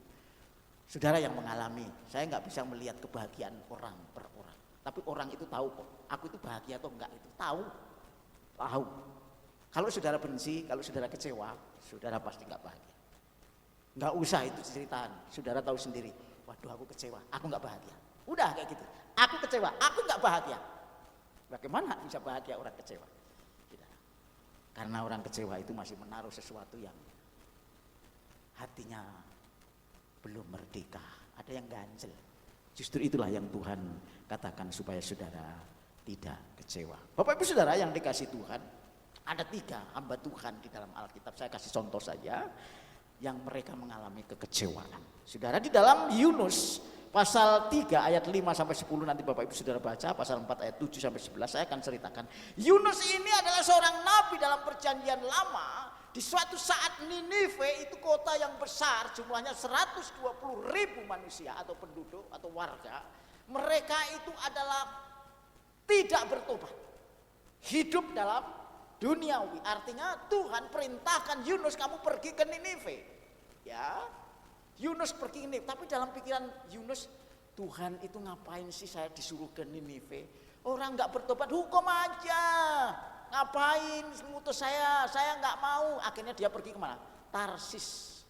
Saudara yang mengalami, saya nggak bisa melihat kebahagiaan orang per orang. Tapi orang itu tahu kok, aku itu bahagia atau enggak itu tahu. Tahu. Kalau saudara benci, kalau saudara kecewa, saudara pasti enggak bahagia. Enggak usah itu ceritaan, saudara tahu sendiri. Waduh, aku kecewa, aku enggak bahagia. Udah kayak gitu. Aku kecewa, aku enggak bahagia. Bagaimana bisa bahagia orang kecewa? Tidak. Karena orang kecewa itu masih menaruh sesuatu yang hatinya belum merdeka, ada yang ganjel. Justru itulah yang Tuhan katakan supaya saudara tidak kecewa. Bapak Ibu Saudara yang dikasih Tuhan, ada 3 hamba Tuhan di dalam Alkitab. Saya kasih contoh saja yang mereka mengalami kekecewaan. Saudara, di dalam Yunus pasal 3 ayat 5 sampai 10, nanti Bapak Ibu Saudara baca, pasal 4 ayat 7 sampai 11 saya akan ceritakan. Yunus ini adalah seorang nabi dalam perjanjian lama. Di suatu saat Ninive itu kota yang besar, jumlahnya 120.000 manusia atau penduduk atau warga. Mereka itu adalah tidak bertobat, hidup dalam duniawi. Artinya Tuhan perintahkan Yunus, kamu pergi ke Ninive. Ya, Yunus pergi ke Ninive. Tapi dalam pikiran Yunus, Tuhan itu ngapain sih saya disuruh ke Ninive? Orang nggak bertobat, hukum aja. Ngapain ngutus saya nggak mau. Akhirnya dia pergi kemana? Tarsis.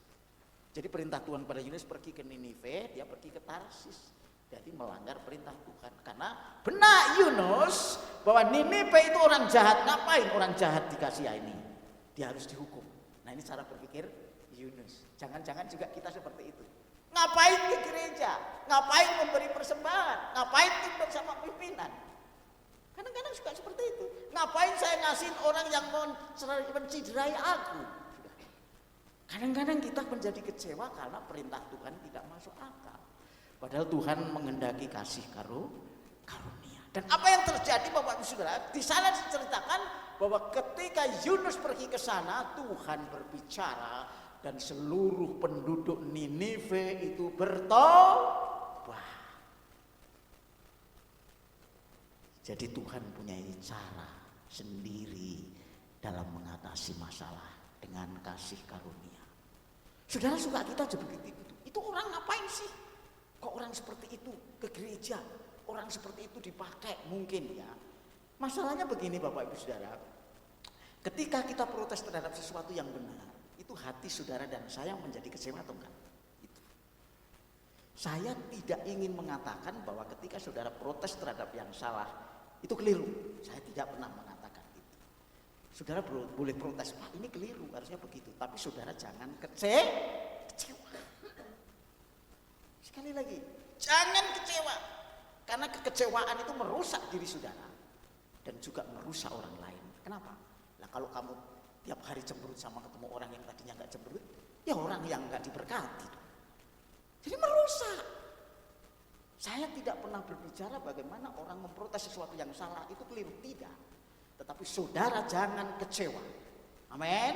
Jadi perintah Tuhan pada Yunus pergi ke Ninive, dia pergi ke Tarsis. Jadi melanggar perintah Tuhan. Karena benar Yunus bahwa Ninive itu orang jahat. Ngapain orang jahat dikasih ini? Dia harus dihukum. Nah ini cara berpikir Yunus. Jangan-jangan juga kita seperti itu. Ngapain ke gereja? Ngapain memberi persembahan? Ngapain tunduk sama pimpinan? Kadang-kadang suka seperti itu. Ngapain saya ngasihin orang yang menciderai aku? Kadang-kadang kita menjadi kecewa karena perintah Tuhan tidak masuk akal. Padahal Tuhan menghendaki kasih karunia. Dan apa yang terjadi Bapak Ibu Saudara? Di sana diceritakan bahwa ketika Yunus pergi ke sana, Tuhan berbicara dan seluruh penduduk Ninive itu bertobat. Jadi Tuhan punya cara sendiri dalam mengatasi masalah dengan kasih karunia. Saudara, suka kita jadi begitu. Itu orang ngapain sih? Kok orang seperti itu ke gereja? Orang seperti itu dipakai mungkin ya. Masalahnya begini Bapak Ibu Saudara. Ketika kita protes terhadap sesuatu yang benar, itu hati saudara dan saya menjadi kecewa atau enggak? Itu. Saya tidak ingin mengatakan bahwa ketika saudara protes terhadap yang salah, itu keliru. Saya tidak pernah mengatakan itu. Saudara boleh protes, Pak ini keliru, harusnya begitu. Tapi saudara jangan kecewa. Sekali lagi, jangan kecewa. Karena kekecewaan itu merusak diri saudara. Dan juga merusak orang lain. Kenapa? Nah kalau kamu tiap hari cemberut sama ketemu orang yang tadinya gak cemberut, ya orang yang gak diberkati. Jadi merusak. Saya tidak pernah berbicara bagaimana orang memprotes sesuatu yang salah itu keliru, tidak. Tetapi saudara jangan kecewa. Amin.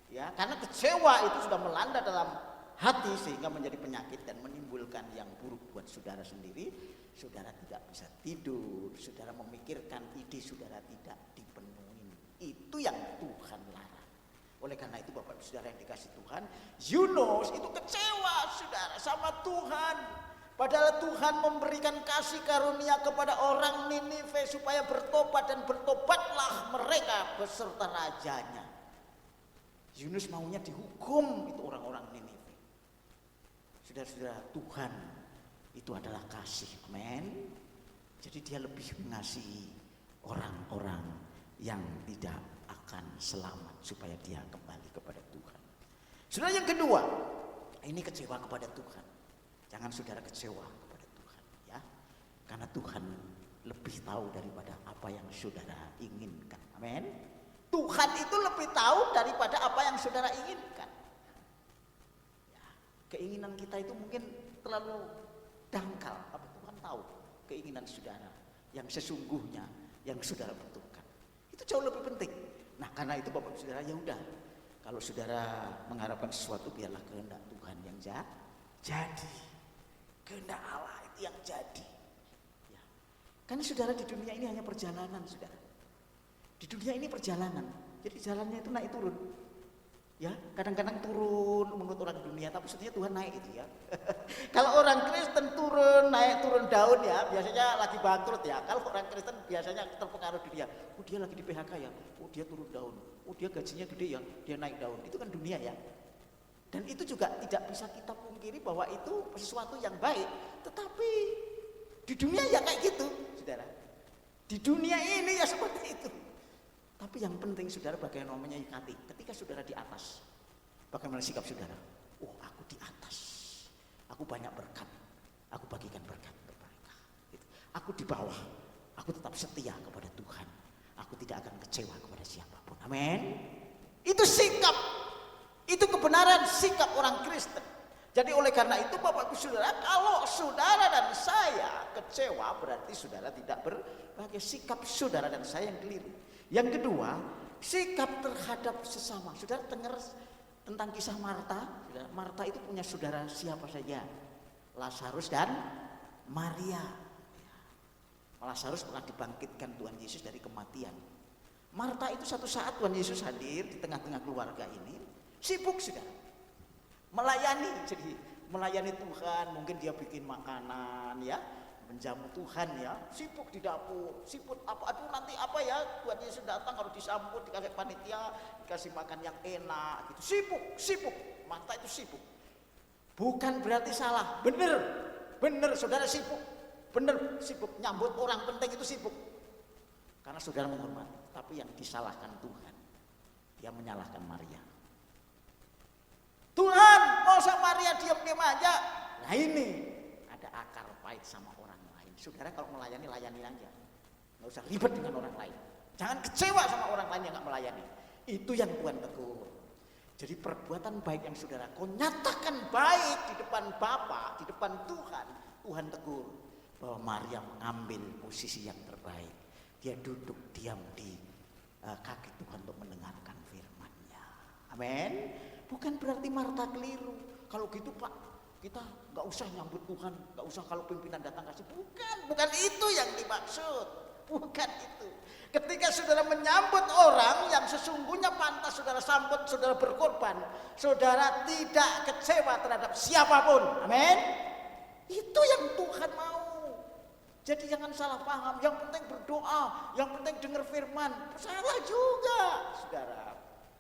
Ya, karena kecewa itu sudah melanda dalam hati sehingga menjadi penyakit dan menimbulkan yang buruk buat saudara sendiri. Saudara tidak bisa tidur, saudara memikirkan ide saudara tidak dipenuhi. Itu yang Tuhan larang. Oleh karena itu Bapak Ibu Saudara yang dikasih Tuhan, Yunus itu kecewa saudara sama Tuhan. Padahal Tuhan memberikan kasih karunia kepada orang Ninive supaya bertobat dan bertobatlah mereka beserta rajanya. Yunus maunya dihukum itu orang-orang Ninive. Saudara-saudara, Tuhan itu adalah kasih, amin. Jadi dia lebih mengasihi orang-orang yang tidak akan selamat supaya dia kembali kepada Tuhan. Saudara yang kedua, ini kecewa kepada Tuhan. Jangan saudara kecewa kepada Tuhan ya. Karena Tuhan lebih tahu daripada apa yang saudara inginkan. Amin. Tuhan itu lebih tahu daripada apa yang saudara inginkan. Ya, keinginan kita itu mungkin terlalu dangkal, tapi Tuhan tahu keinginan saudara yang sesungguhnya yang saudara butuhkan. Itu jauh lebih penting. Nah, karena itu Bapak Saudara ya udah. Kalau saudara mengharapkan sesuatu biarlah kehendak Tuhan yang jadi. Kehendak Allah itu yang jadi. Ya. Karena saudara di dunia ini hanya perjalanan saudara. Di dunia ini perjalanan. Jadi jalannya itu naik turun. Ya, kadang-kadang turun menurut orang dunia, tapi sebetulnya Tuhan naik itu ya. Kalau orang Kristen turun, naik turun daun ya, biasanya lagi bangkrut ya. Kalau orang Kristen biasanya terpengaruh dunia. Oh dia lagi di PHK ya, oh dia turun daun, oh dia gajinya gede ya, dia naik daun. Itu kan dunia ya. Dan itu juga tidak bisa kita pungkiri bahwa itu sesuatu yang baik. Tetapi di dunia ya kayak gitu, saudara. Di dunia ini ya seperti itu. Tapi yang penting saudara bagaimana menyikapi. Ketika saudara di atas, bagaimana sikap saudara? Oh aku di atas, aku banyak berkat, aku bagikan berkat berberkah. Gitu. Aku di bawah, aku tetap setia kepada Tuhan. Aku tidak akan kecewa kepada siapapun. Amin. Itu sikap, itu kebenaran sikap orang Kristen. Jadi oleh karena itu Bapak Ibu Saudara, kalau saudara dan saya kecewa berarti saudara tidak berbagai sikap saudara dan saya yang keliru. Yang kedua, sikap terhadap sesama. Saudara dengar tentang kisah Marta? Marta itu punya saudara siapa saja? Lazarus dan Maria. Lazarus telah dibangkitkan Tuhan Yesus dari kematian. Marta itu satu saat Tuhan Yesus hadir di tengah-tengah keluarga ini, sibuk saudara. Melayani Tuhan, mungkin dia bikin makanan ya, menjamu Tuhan ya, sibuk di dapur, sibuk apa, aduh nanti apa ya, Tuhan Yesus datang harus disambut, dikasih panitia, dikasih makan yang enak gitu, sibuk, Marta itu sibuk. Bukan berarti salah, bener saudara sibuk, nyambut orang penting itu sibuk. Karena saudara menghormati, tapi yang disalahkan Tuhan, dia menyalahkan Maria. Tuhan, masa Maria diam-diam aja? Nah ini ada akar pahit sama orang lain. Saudara kalau melayani, layani aja. Nggak usah ribet dengan orang lain. Jangan kecewa sama orang lain yang nggak melayani. Itu yang Tuhan tegur. Jadi perbuatan baik yang saudara kau nyatakan baik di depan Bapa, di depan Tuhan, Tuhan tegur bahwa Maria mengambil posisi yang terbaik. Dia duduk diam di kaki Tuhan untuk mendengarkan firman-Nya. Amin. Bukan berarti Marta keliru. Kalau gitu Pak, kita nggak usah nyambut Tuhan, nggak usah kalau pimpinan datang kasih. Bukan itu yang dimaksud. Bukan itu. Ketika saudara menyambut orang yang sesungguhnya pantas saudara sambut, saudara berkorban, saudara tidak kecewa terhadap siapapun. Amin. Itu yang Tuhan mau. Jadi jangan salah paham. Yang penting berdoa, yang penting dengar firman. Salah juga, saudara.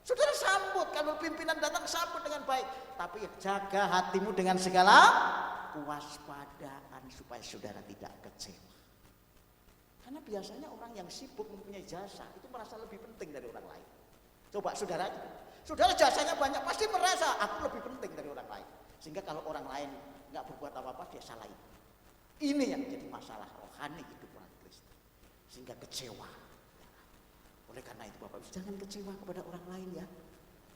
Saudara sambut, kalau pimpinan datang sambut dengan baik. Tapi jaga hatimu dengan segala kewaspadaan supaya saudara tidak kecewa. Karena biasanya orang yang sibuk mempunyai jasa itu merasa lebih penting dari orang lain. Coba saudara jasanya banyak pasti merasa aku lebih penting dari orang lain. Sehingga kalau orang lain nggak berbuat apa-apa dia salahin. Ini yang jadi masalah rohani hidup orang Kristen. Sehingga kecewa. Oleh karena itu Bapak Ibu jangan kecewa kepada orang lain ya.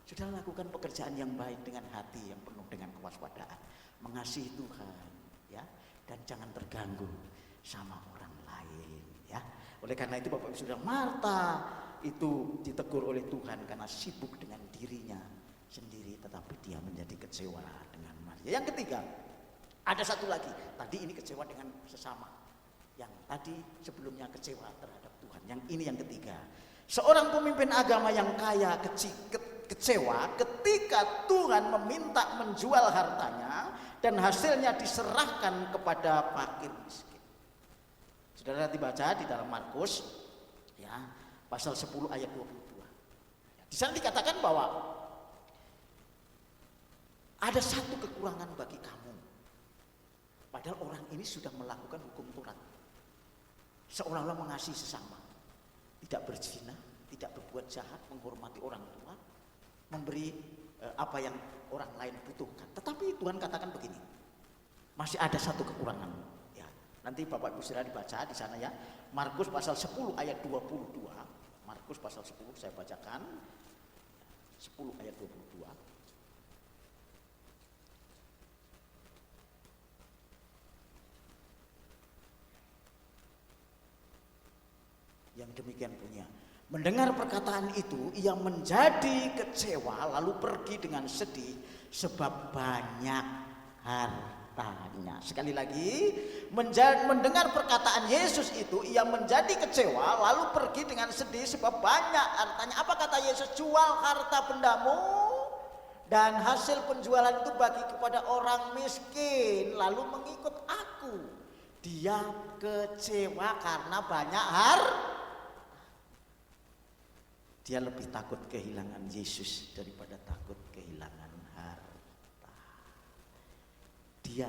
Sudah lakukan pekerjaan yang baik dengan hati yang penuh dengan kewaspadaan, mengasihi Tuhan ya, dan jangan terganggu sama orang lain ya. Oleh karena itu Bapak Ibu Saudara, Marta itu ditegur oleh Tuhan karena sibuk dengan dirinya sendiri, tetapi dia menjadi kecewa dengan Maria. Yang ketiga, ada satu lagi. Tadi ini kecewa dengan sesama. Yang tadi sebelumnya kecewa terhadap Tuhan. Yang ini yang ketiga. Seorang pemimpin agama yang kaya kecewa ketika Tuhan meminta menjual hartanya dan hasilnya diserahkan kepada fakir miskin. Saudara dibaca di dalam Markus ya, pasal 10 ayat 22. Di sana dikatakan bahwa ada satu kekurangan bagi kamu. Padahal orang ini sudah melakukan hukum Taurat. Seolah-olah mengasihi sesama. Tidak berzina, tidak berbuat jahat, menghormati orang tua, memberi apa yang orang lain butuhkan. Tetapi Tuhan katakan begini, masih ada satu kekurangan. Ya, nanti Bapak Ibu Saudara dibaca di sana ya, Markus pasal 10 ayat 22. Markus pasal 10 saya bacakan, 10 ayat 22. Yang demikian punya. Mendengar perkataan itu, ia menjadi kecewa lalu pergi dengan sedih sebab banyak hartanya. Sekali lagi, mendengar perkataan Yesus itu, ia menjadi kecewa lalu pergi dengan sedih sebab banyak hartanya. Apa kata Yesus? Jual harta bendamu dan hasil penjualan itu bagi kepada orang miskin, lalu mengikut aku. Dia kecewa karena banyak dia lebih takut kehilangan Yesus daripada takut kehilangan harta. Dia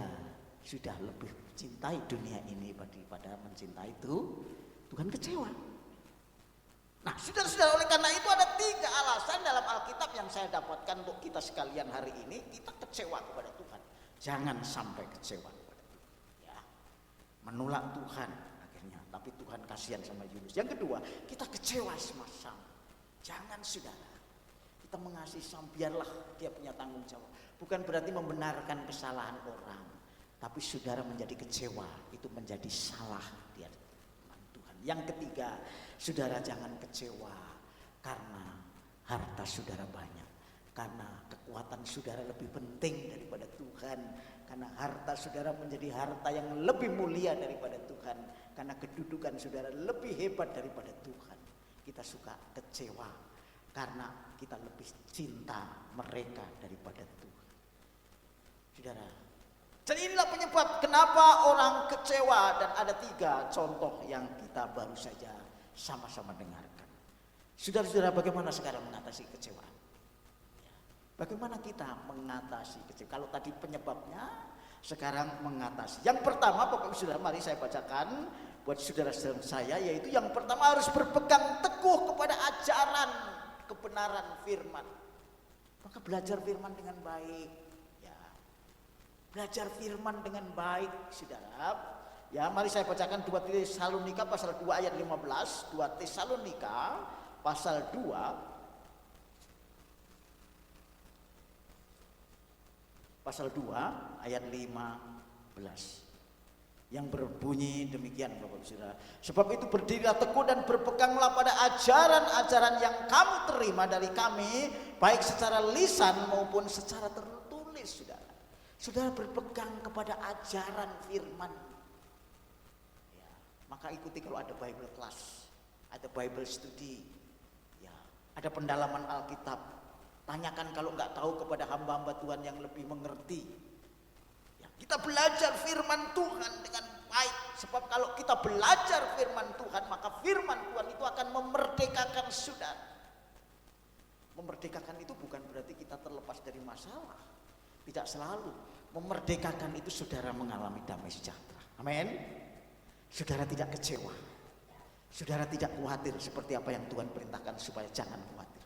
sudah lebih mencintai dunia ini daripada mencintai Tuhan, kecewa. Nah, saudara-saudara, oleh karena itu ada 3 alasan dalam Alkitab yang saya dapatkan untuk kita sekalian hari ini. Kita kecewa kepada Tuhan. Jangan sampai kecewa kepada Tuhan. Ya. Menolak Tuhan akhirnya. Tapi Tuhan kasihan sama Yunus. Yang kedua, kita kecewa sama-sama. Jangan, saudara. Kita mengasihi sama, biarlah dia punya tanggung jawab. Bukan berarti membenarkan kesalahan orang. Tapi saudara menjadi kecewa, itu menjadi salah dia. Yang ketiga, saudara jangan kecewa karena harta saudara banyak, karena kekuatan saudara lebih penting daripada Tuhan, karena harta saudara menjadi harta yang lebih mulia daripada Tuhan, karena kedudukan saudara lebih hebat daripada Tuhan. Kita suka kecewa karena kita lebih cinta mereka daripada Tuhan. Saudara, dan inilah penyebab kenapa orang kecewa, dan ada 3 contoh yang kita baru saja sama-sama dengarkan. Saudara-saudara, bagaimana sekarang mengatasi kecewaan? Bagaimana kita mengatasi kecewa? Kalau tadi penyebabnya, sekarang mengatasi. Yang pertama, Bapak Ibu Saudara, mari saya bacakan buat saudara-saudara saya, yaitu yang pertama harus berpegang teguh kepada ajaran kebenaran firman. Maka belajar firman dengan baik. Belajar firman dengan baik, saudara. Ya, mari saya bacakan 2 Tesalonika pasal 2 ayat 15. 2 Tesalonika pasal 2 ayat 15. Yang berbunyi demikian, Bapak Saudara. Sebab itu berdirilah teguh dan berpeganglah pada ajaran-ajaran yang kamu terima dari kami, baik secara lisan maupun secara tertulis, saudara. Saudara berpegang kepada ajaran firman. Ya, maka ikuti kalau ada Bible class, ada Bible study, ya, ada pendalaman Alkitab. Tanyakan kalau nggak tahu kepada hamba-hamba Tuhan yang lebih mengerti. Ya, kita belajar firman Tuhan dengan baik. Sebab kalau kita belajar firman Tuhan, maka firman Tuhan itu akan memerdekakan saudara. Memerdekakan itu bukan berarti kita terlepas dari masalah. Tidak selalu. Memerdekakan itu saudara mengalami damai sejahtera. Amin. Saudara tidak kecewa. Saudara tidak khawatir seperti apa yang Tuhan perintahkan supaya jangan khawatir.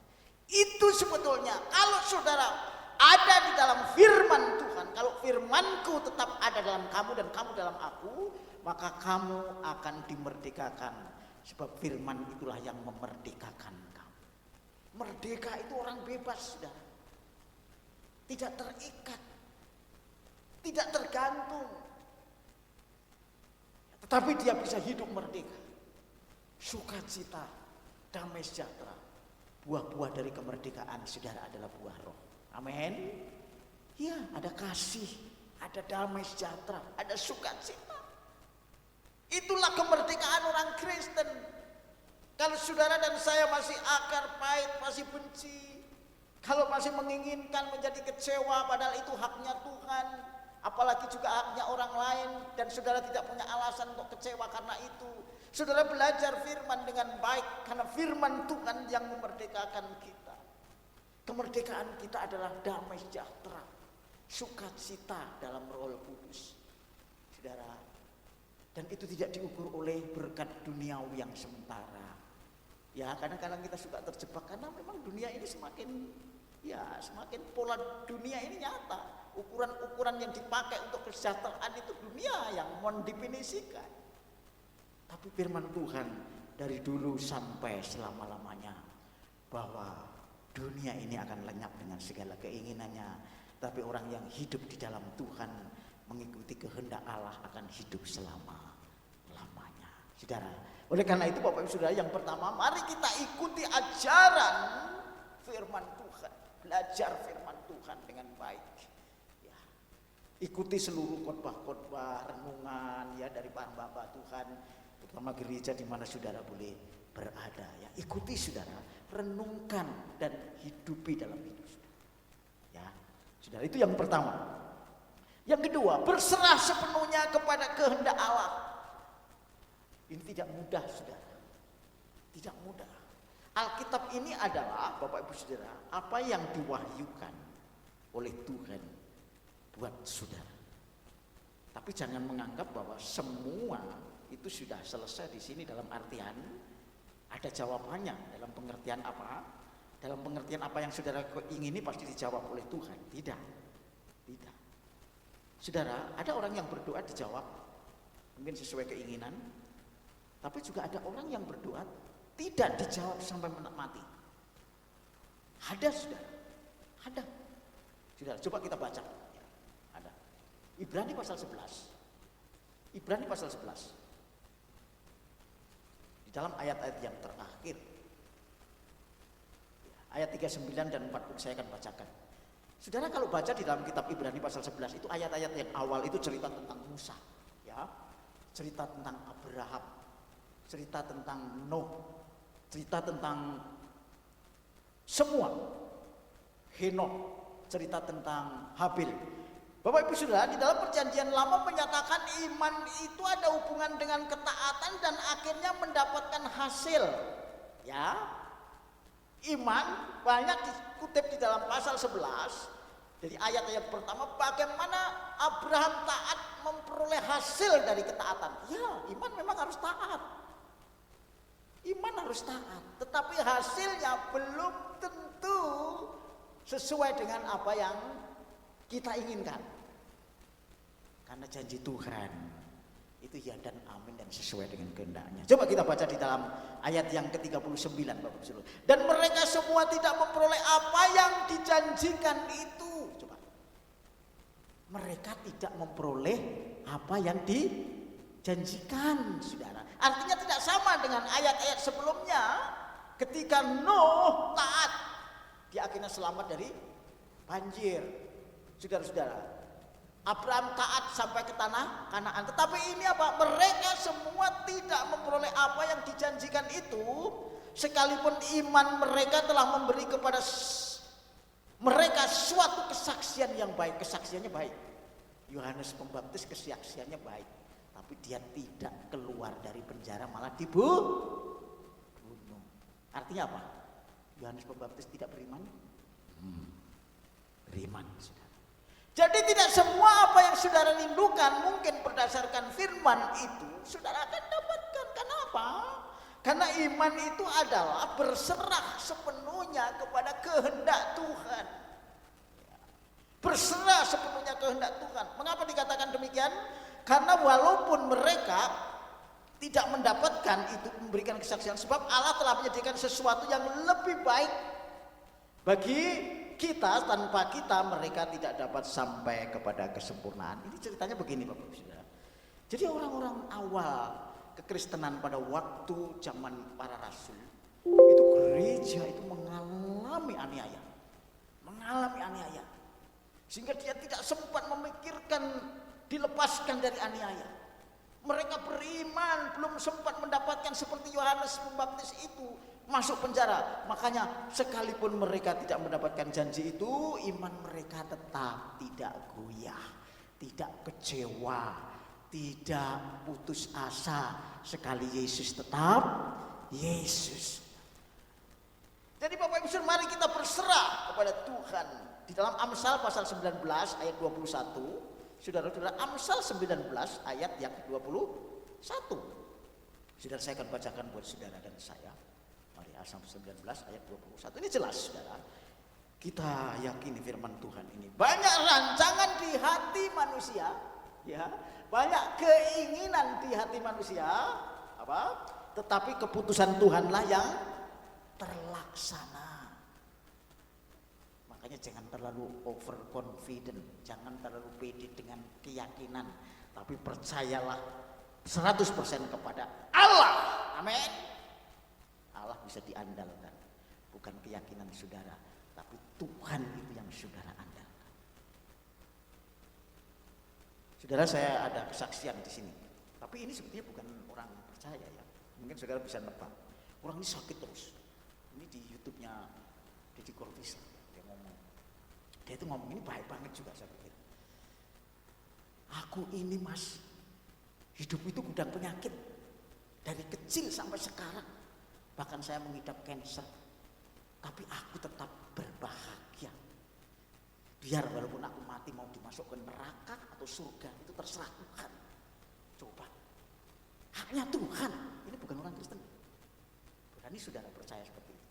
Itu sebetulnya kalau saudara ada di dalam firman Tuhan, kalau firmanku tetap ada dalam kamu dan kamu dalam aku, maka kamu akan dimerdekakan. Sebab firman itulah yang memerdekakan kamu. Merdeka itu orang bebas, saudara. Tidak terikat, tidak tergantung, tetapi dia bisa hidup merdeka, sukacita, damai sejahtera. Buah-buah dari kemerdekaan saudara adalah buah roh. Amin. Ya, ada kasih, ada damai sejahtera, ada sukacita. Itulah kemerdekaan orang Kristen. Kalau saudara dan saya masih akar pahit, masih benci, kalau masih menginginkan menjadi kecewa padahal itu haknya Tuhan, apalagi juga haknya orang lain, dan saudara tidak punya alasan untuk kecewa karena itu, saudara belajar firman dengan baik karena firman Tuhan yang memerdekakan kita. Kemerdekaan kita adalah damai sejahtera, sukacita dalam Roh Kudus, saudara. Dan itu tidak diukur oleh berkat duniawi yang sementara. Ya, kadang-kadang kita suka terjebak karena memang dunia ini semakin pola dunia ini nyata. Ukuran-ukuran yang dipakai untuk kesejahteraan itu dunia yang mendefinisikan. Tapi firman Tuhan dari dulu sampai selama-lamanya bahwa dunia ini akan lenyap dengan segala keinginannya, tapi orang yang hidup di dalam Tuhan mengikuti kehendak Allah akan hidup selama-lamanya. Saudara, oleh karena itu Bapak Ibu Saudara, yang pertama mari kita ikuti ajaran firman Tuhan. Belajar firman Tuhan dengan baik. Ya. Ikuti seluruh khotbah-khotbah, renungan ya dari hamba-hamba Tuhan, terutama gereja di mana saudara boleh berada. Ya, ikuti saudara, renungkan dan hidupi dalam hidup saudara. Ya, Saudara, itu yang pertama. Yang kedua, berserah sepenuhnya kepada kehendak Allah. Ini tidak mudah, saudara. Tidak mudah. Alkitab ini adalah, Bapak Ibu Saudara, apa yang diwahyukan oleh Tuhan buat saudara. Tapi jangan menganggap bahwa semua itu sudah selesai di sini dalam artian ada jawabannya. Dalam pengertian apa? Dalam pengertian apa yang saudara ingini pasti dijawab oleh Tuhan. Tidak. Tidak. Saudara, ada orang yang berdoa dijawab mungkin sesuai keinginan, tapi juga ada orang yang berdoa tidak dijawab sampai mati. Ada, saudara. Ada. Saudara, coba kita baca. Ya, ada. Ibrani pasal 11. Ibrani pasal 11. Di dalam ayat-ayat yang terakhir. Ayat 39 dan 40 saya akan bacakan. Saudara, kalau baca di dalam kitab Ibrani pasal 11 itu ayat-ayat yang awal itu cerita tentang Musa, ya. Cerita tentang Abraham, cerita tentang Nuh, cerita tentang semua. Henokh, cerita tentang Habil. Bapak Ibu Saudara, di dalam perjanjian lama menyatakan iman itu ada hubungan dengan ketaatan dan akhirnya mendapatkan hasil. Ya. Iman banyak dikutip di dalam pasal 11. Jadi ayat-ayat pertama, bagaimana Abraham taat memperoleh hasil dari ketaatan. Ya, iman memang harus taat. Iman harus taat, tetapi hasilnya belum tentu sesuai dengan apa yang kita inginkan. Karena janji Tuhan itu ya dan amin dan sesuai dengan kehendaknya. Coba kita baca di dalam ayat yang ke-39, Bapak Ibu. Dan mereka semua tidak memperoleh apa yang dijanjikan itu. Coba. Mereka tidak memperoleh apa yang dijanjikan, saudara. Artinya tidak sama dengan ayat-ayat sebelumnya. Ketika Nuh taat, dia akhirnya selamat dari banjir. Saudara-saudara, Abraham taat sampai ke tanah Kanaan. Tetapi ini apa? Mereka semua tidak memperoleh apa yang dijanjikan itu. Sekalipun iman mereka telah memberi kepada mereka suatu kesaksian yang baik. Kesaksiannya baik. Yohanes Pembaptis kesaksiannya baik. Tapi dia tidak keluar dari penjara, malah dibunuh. Artinya apa? Yohanes Pembaptis tidak beriman? Beriman, saudara. Jadi tidak semua apa yang saudara rindukan mungkin berdasarkan firman itu saudara akan dapatkan. Kenapa? Karena iman itu adalah berserah sepenuhnya kepada kehendak Tuhan. Berserah sepenuhnya kehendak Tuhan. Mengapa dikatakan demikian? Karena walaupun mereka tidak mendapatkan itu, memberikan kesaksian, sebab Allah telah menyediakan sesuatu yang lebih baik bagi kita. Tanpa kita mereka tidak dapat sampai kepada kesempurnaan. Ini ceritanya begini, Bapak Ibu Saudara. Jadi orang-orang awal kekristenan pada waktu zaman para rasul, itu gereja itu mengalami aniaya. Sehingga dia tidak sempat memikirkan dilepaskan dari aniaya. Mereka beriman, belum sempat mendapatkan seperti Yohanes Pembaptis itu masuk penjara. Makanya sekalipun mereka tidak mendapatkan janji itu, iman mereka tetap tidak goyah, tidak kecewa, tidak putus asa. Sekali Yesus tetap Yesus. Jadi Bapak Ibu Saudara, mari kita berserah kepada Tuhan. Di dalam Amsal pasal 19 ayat 21, Saudara-saudara, Amsal 19 ayat yang 21. Saudara, saya akan bacakan buat saudara dan saya. Mari, Amsal 19 ayat 21. Ini jelas, saudara. Kita yakini firman Tuhan ini. Banyak rancangan di hati manusia, ya. Banyak keinginan di hati manusia, apa? Tetapi keputusan Tuhanlah yang terlaksana. Makanya jangan terlalu overconfident, jangan terlalu pede dengan keyakinan, tapi percayalah 100% kepada Allah. Amin. Allah bisa diandalkan, bukan keyakinan saudara, tapi Tuhan itu yang saudara andalkan. Saudara, saya ada kesaksian di sini, tapi ini sebetulnya bukan orang percaya ya. Mungkin saudara bisa nebak. Orang ini sakit terus. Ini di YouTube-nya Deddy Cortisa. Dia itu ngomong ini baik banget juga saya pikir. Aku ini mas, hidup itu gudang penyakit. Dari kecil sampai sekarang. Bahkan saya mengidap kanker. Tapi aku tetap berbahagia. Biar walaupun aku mati mau dimasukkan neraka atau surga, itu terserah Tuhan. Coba. Haknya Tuhan. Ini bukan orang Kristen. Berani saudara percaya seperti itu.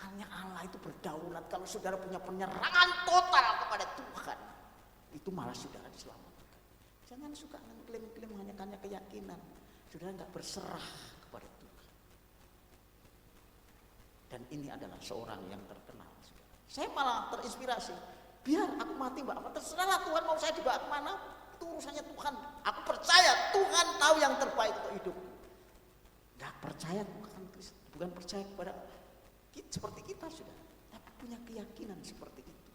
Haknya Allah itu berdaulat. Kalau saudara punya penyerangan total kepada Tuhan, itu malah saudara diselamatkan. Jangan suka klaim-klaim hanya keyakinan. Saudara nggak berserah kepada Tuhan. Dan ini adalah seorang yang terkenal. Saya malah terinspirasi. Biar aku mati mbak, terserahlah Tuhan mau saya dibawa kemana. Itu urusannya Tuhan. Aku percaya Tuhan tahu yang terbaik untuk hidupku. Gak percaya bukan percaya kepada kita, seperti kita sudah, tapi punya keyakinan seperti itu.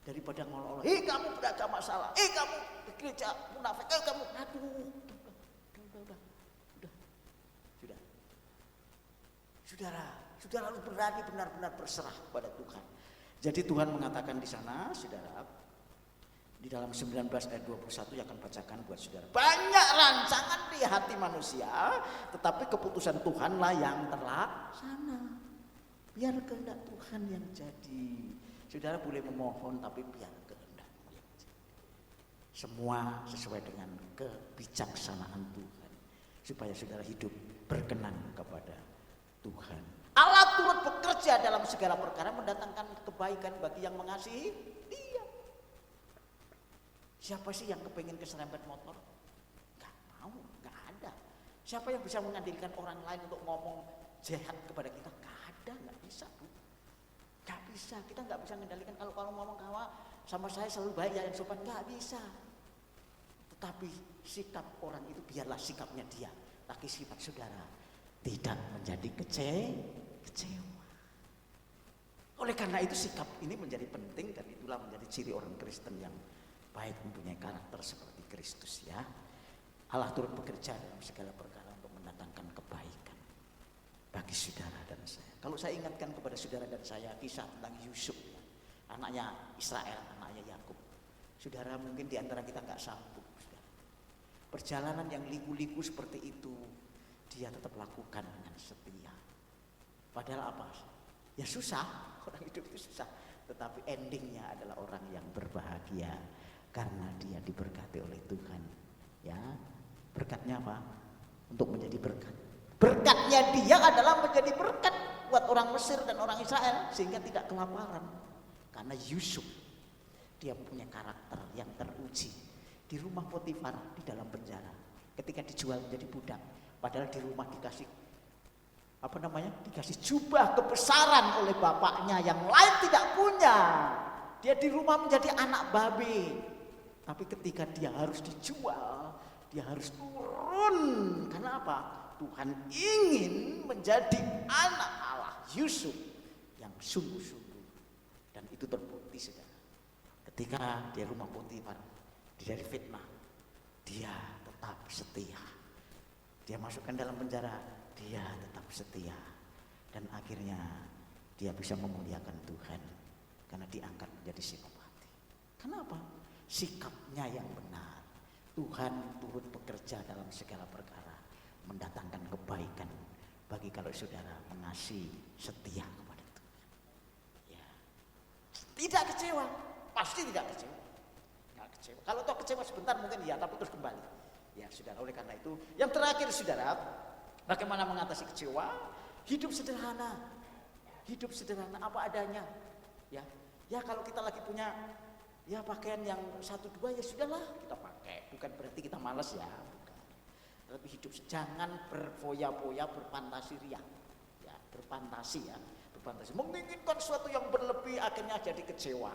Daripada ngolok-olok, kamu beragama salah, kamu di gereja munafik, kamu, aduh, udah. Saudara harus berani benar-benar berserah kepada Tuhan. Jadi Tuhan mengatakan di sana, saudara, di dalam 19 ayat 21 yang akan bacakan buat saudara. Banyak rancangan di hati manusia, tetapi keputusan Tuhanlah yang terlaksana. Biar kehendak Tuhan yang jadi. Saudara boleh memohon, tapi biar kehendakmu yang jadi. Semua sesuai dengan kebijaksanaan Tuhan, supaya saudara hidup berkenan kepada Tuhan. Allah turut bekerja dalam segala perkara mendatangkan kebaikan bagi yang mengasihi Dia. Siapa sih yang kepengen keserempet motor? Gak mau, gak ada. Siapa yang bisa mengandalkan orang lain untuk ngomong jahat kepada kita? Gak ada, gak bisa Bu. Gak bisa, kita gak bisa mengendalikan. Kalau ngomong kawan sama saya selalu baik ya yang sopan, gak bisa. Tetapi sikap orang itu biarlah sikapnya dia. Tapi sifat saudara tidak menjadi kecewa. Oleh karena itu sikap ini menjadi penting, dan itulah menjadi ciri orang Kristen yang baik, mempunyai karakter seperti Kristus ya. Allah turut bekerja dalam segala perkara untuk mendatangkan kebaikan bagi saudara dan saya. Kalau saya ingatkan kepada saudara dan saya kisah tentang Yusuf, anaknya Israel, anaknya Yakub. Saudara mungkin di antara kita nggak sanggup. Saudara. Perjalanan yang liku-liku seperti itu dia tetap lakukan dengan setia. Padahal apa? Ya susah, orang hidup itu susah. Tetapi endingnya adalah orang yang berbahagia karena dia diberkati oleh Tuhan. Ya, berkatnya apa? Untuk menjadi berkat. Berkatnya dia adalah menjadi berkat buat orang Mesir dan orang Israel sehingga tidak kelaparan. Karena Yusuf dia punya karakter yang teruji di rumah Potifar di dalam penjara. Ketika dijual menjadi budak, padahal di rumah dikasih dikasih jubah kebesaran oleh bapaknya yang lain tidak punya. Dia di rumah menjadi anak babe. Tapi ketika dia harus dijual, dia harus turun. Karena apa? Tuhan ingin menjadi anak Allah, Yusuf yang sungguh-sungguh. Dan itu terbukti saudara. Ketika dia rumah Potifar, dia dari fitnah, dia tetap setia. Dia masukkan dalam penjara, dia tetap setia. Dan akhirnya dia bisa memuliakan Tuhan karena diangkat menjadi senopati. Kenapa? Sikapnya yang benar. Tuhan turut bekerja dalam segala perkara, mendatangkan kebaikan bagi kalau saudara mengasihi, setia kepada Tuhan. Ya. Tidak kecewa, pasti tidak kecewa. Nggak kecewa. Kalau toh kecewa sebentar mungkin ya, tapi terus kembali. Ya saudara, oleh karena itu yang terakhir saudara, bagaimana mengatasi kecewa? Hidup sederhana. Hidup sederhana apa adanya. Ya kalau kita lagi punya ya pakaian yang 1-2 ya sudahlah kita pakai. Bukan berarti kita malas ya, bukan. Tapi hidup jangan berfoya-foya, berfantasi ria. Ya, berfantasi ya, berfantasi. Menginginkan sesuatu yang berlebih akhirnya jadi kecewa.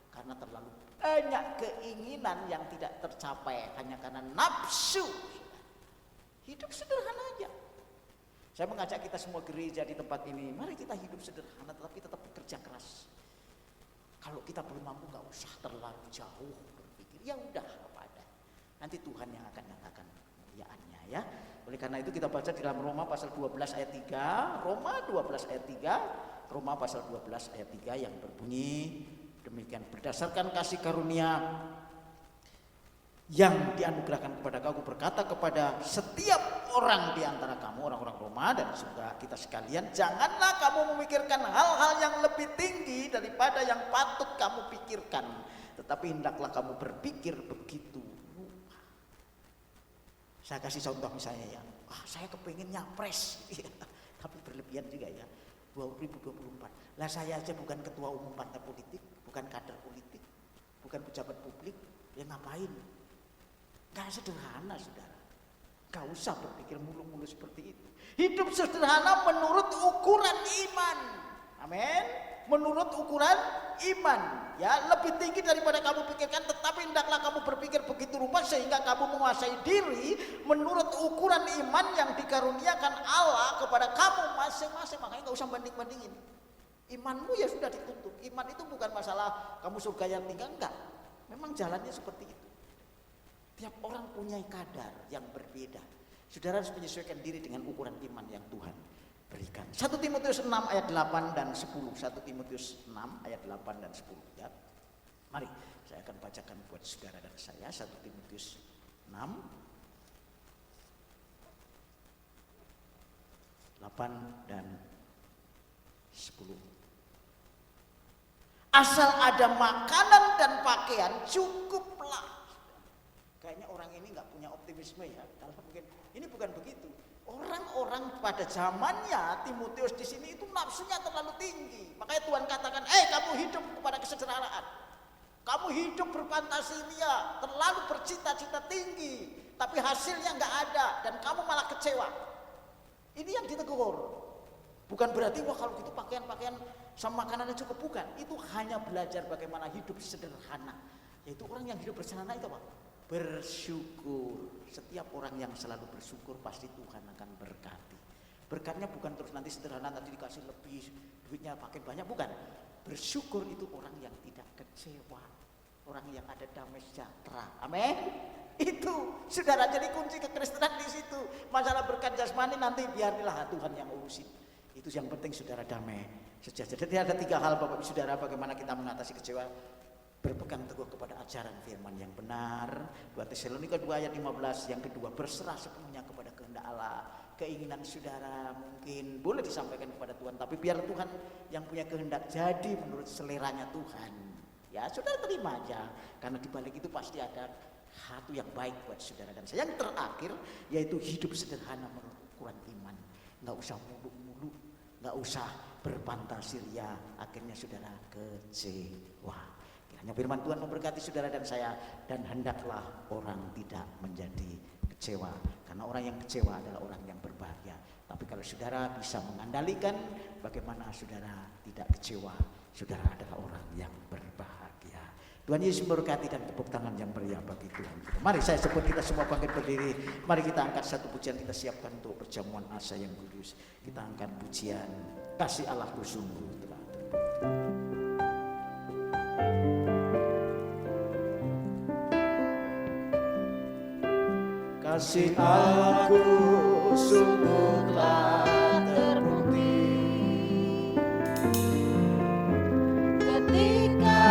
Karena terlalu banyak keinginan yang tidak tercapai hanya karena nafsu. Hidup sederhana aja. Saya mengajak kita semua gereja di tempat ini, mari kita hidup sederhana tetapi tetap bekerja keras. Kalau kita belum mampu gak usah terlalu jauh berpikir, ya udah apa ada. Nanti Tuhan yang akan nyatakan kemuliaannya ya. Oleh karena itu kita baca di dalam Roma pasal 12 ayat 3, Roma 12 ayat 3, Roma pasal 12 ayat 3 yang berbunyi demikian berdasarkan kasih karunia yang dianugerahkan kepada aku berkata kepada setiap orang di antara kamu, orang-orang Roma dan juga kita sekalian, janganlah kamu memikirkan hal-hal yang lebih tinggi daripada yang patut kamu pikirkan, tetapi hendaklah kamu berpikir begitu rupa. Saya kasih contoh misalnya ya, saya kepingin nyapres tapi berlebihan juga ya, 2024. Lah saya aja bukan ketua umum partai politik, bukan kader politik, bukan pejabat publik, ya ngapain? Gak sederhana saudara, gak usah berpikir mulu-mulu seperti itu. Hidup sederhana menurut ukuran iman, amin. Menurut ukuran iman, ya lebih tinggi daripada kamu pikirkan, tetapi hendaklah kamu berpikir begitu rupa sehingga kamu menguasai diri menurut ukuran iman yang dikaruniakan Allah kepada kamu masing-masing. Makanya gak usah banding-bandingin. Imanmu ya sudah dituntut. Iman itu bukan masalah kamu surga yang tinggal, enggak. Memang jalannya seperti itu. Tiap orang punya kadar yang berbeda. Saudara harus menyesuaikan diri dengan ukuran iman yang Tuhan berikan. 1 Timotius 6 ayat 8 dan 10. 1 Timotius 6 ayat 8 dan 10 ya. Mari saya akan bacakan buat saudara dan saya 1 Timotius 6 8 dan 10. Asal ada makanan dan pakaian cukuplah. Kayaknya orang ini nggak punya optimisme ya. Kalau mungkin ini bukan begitu. Orang-orang pada zamannya Timotius di sini itu nafsunya terlalu tinggi. Makanya Tuhan katakan, kamu hidup kepada kesederhanaan. Kamu hidup berfantasilia, terlalu bercita-cita tinggi, tapi hasilnya nggak ada dan kamu malah kecewa. Ini yang ditegur. Bukan berarti wah kalau gitu pakaian-pakaian sama makanannya cukup, bukan. Itu hanya belajar bagaimana hidup sederhana. Yaitu orang yang hidup bersederhana itu apa? Bersyukur. Setiap orang yang selalu bersyukur pasti Tuhan akan berkati. Berkatnya bukan terus nanti sederhana, nanti dikasih lebih, duitnya pakai banyak, bukan. Bersyukur itu orang yang tidak kecewa, orang yang ada damai sejahtera. Amin. Itu saudara, jadi kunci kekristenan di situ. Masalah berkat jasmani nanti biarlah Tuhan yang urusin. Itu yang penting saudara, damai sejahtera. Jadi ada 3 hal Bapak Ibu Saudara bagaimana kita mengatasi kecewa. Berpegang teguh kepada ajaran firman yang benar. 2 Tesalonika 2 ayat 15. Yang kedua, berserah sepenuhnya kepada kehendak Allah. Keinginan saudara mungkin boleh disampaikan kepada Tuhan, tapi biar Tuhan yang punya kehendak jadi menurut seleranya Tuhan. Ya saudara terima aja, karena dibalik itu pasti ada satu yang baik buat saudara dan saya. Yang terakhir yaitu hidup sederhana menurut ukuran iman. Nggak usah muluk-muluk, nggak usah berfantasi ria, akhirnya saudara kecewa. Hanya firman Tuhan memberkati saudara dan saya, dan hendaklah orang tidak menjadi kecewa, karena orang yang kecewa adalah orang yang berbahagia. Tapi kalau saudara bisa mengandalkan bagaimana saudara tidak kecewa, saudara adalah orang yang berbahagia. Tuhan Yesus memberkati dan tepuk tangan yang meriah bagi Tuhan. Mari saya sebut kita semua bangkit berdiri. Mari kita angkat satu pujian kita siapkan untuk perjamuan asa yang kudus. Kita angkat pujian kasih Allahku sungguh telah terbukti. Kasih Allahku sungguh telah terbukti ketika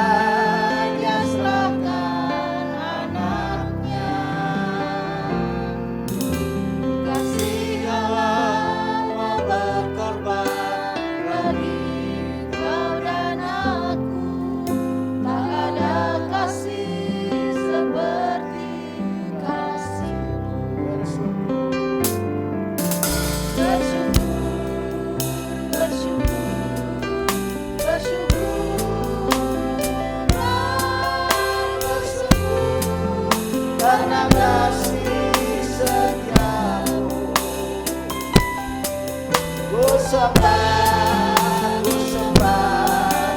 Dia serahkan anaknya. Kasih Allah mau berkorban bagi kau dan aku. Tak ada kasih seperti kasih-Mu. Karena kasih setiamu, ku sembah, ku sembah,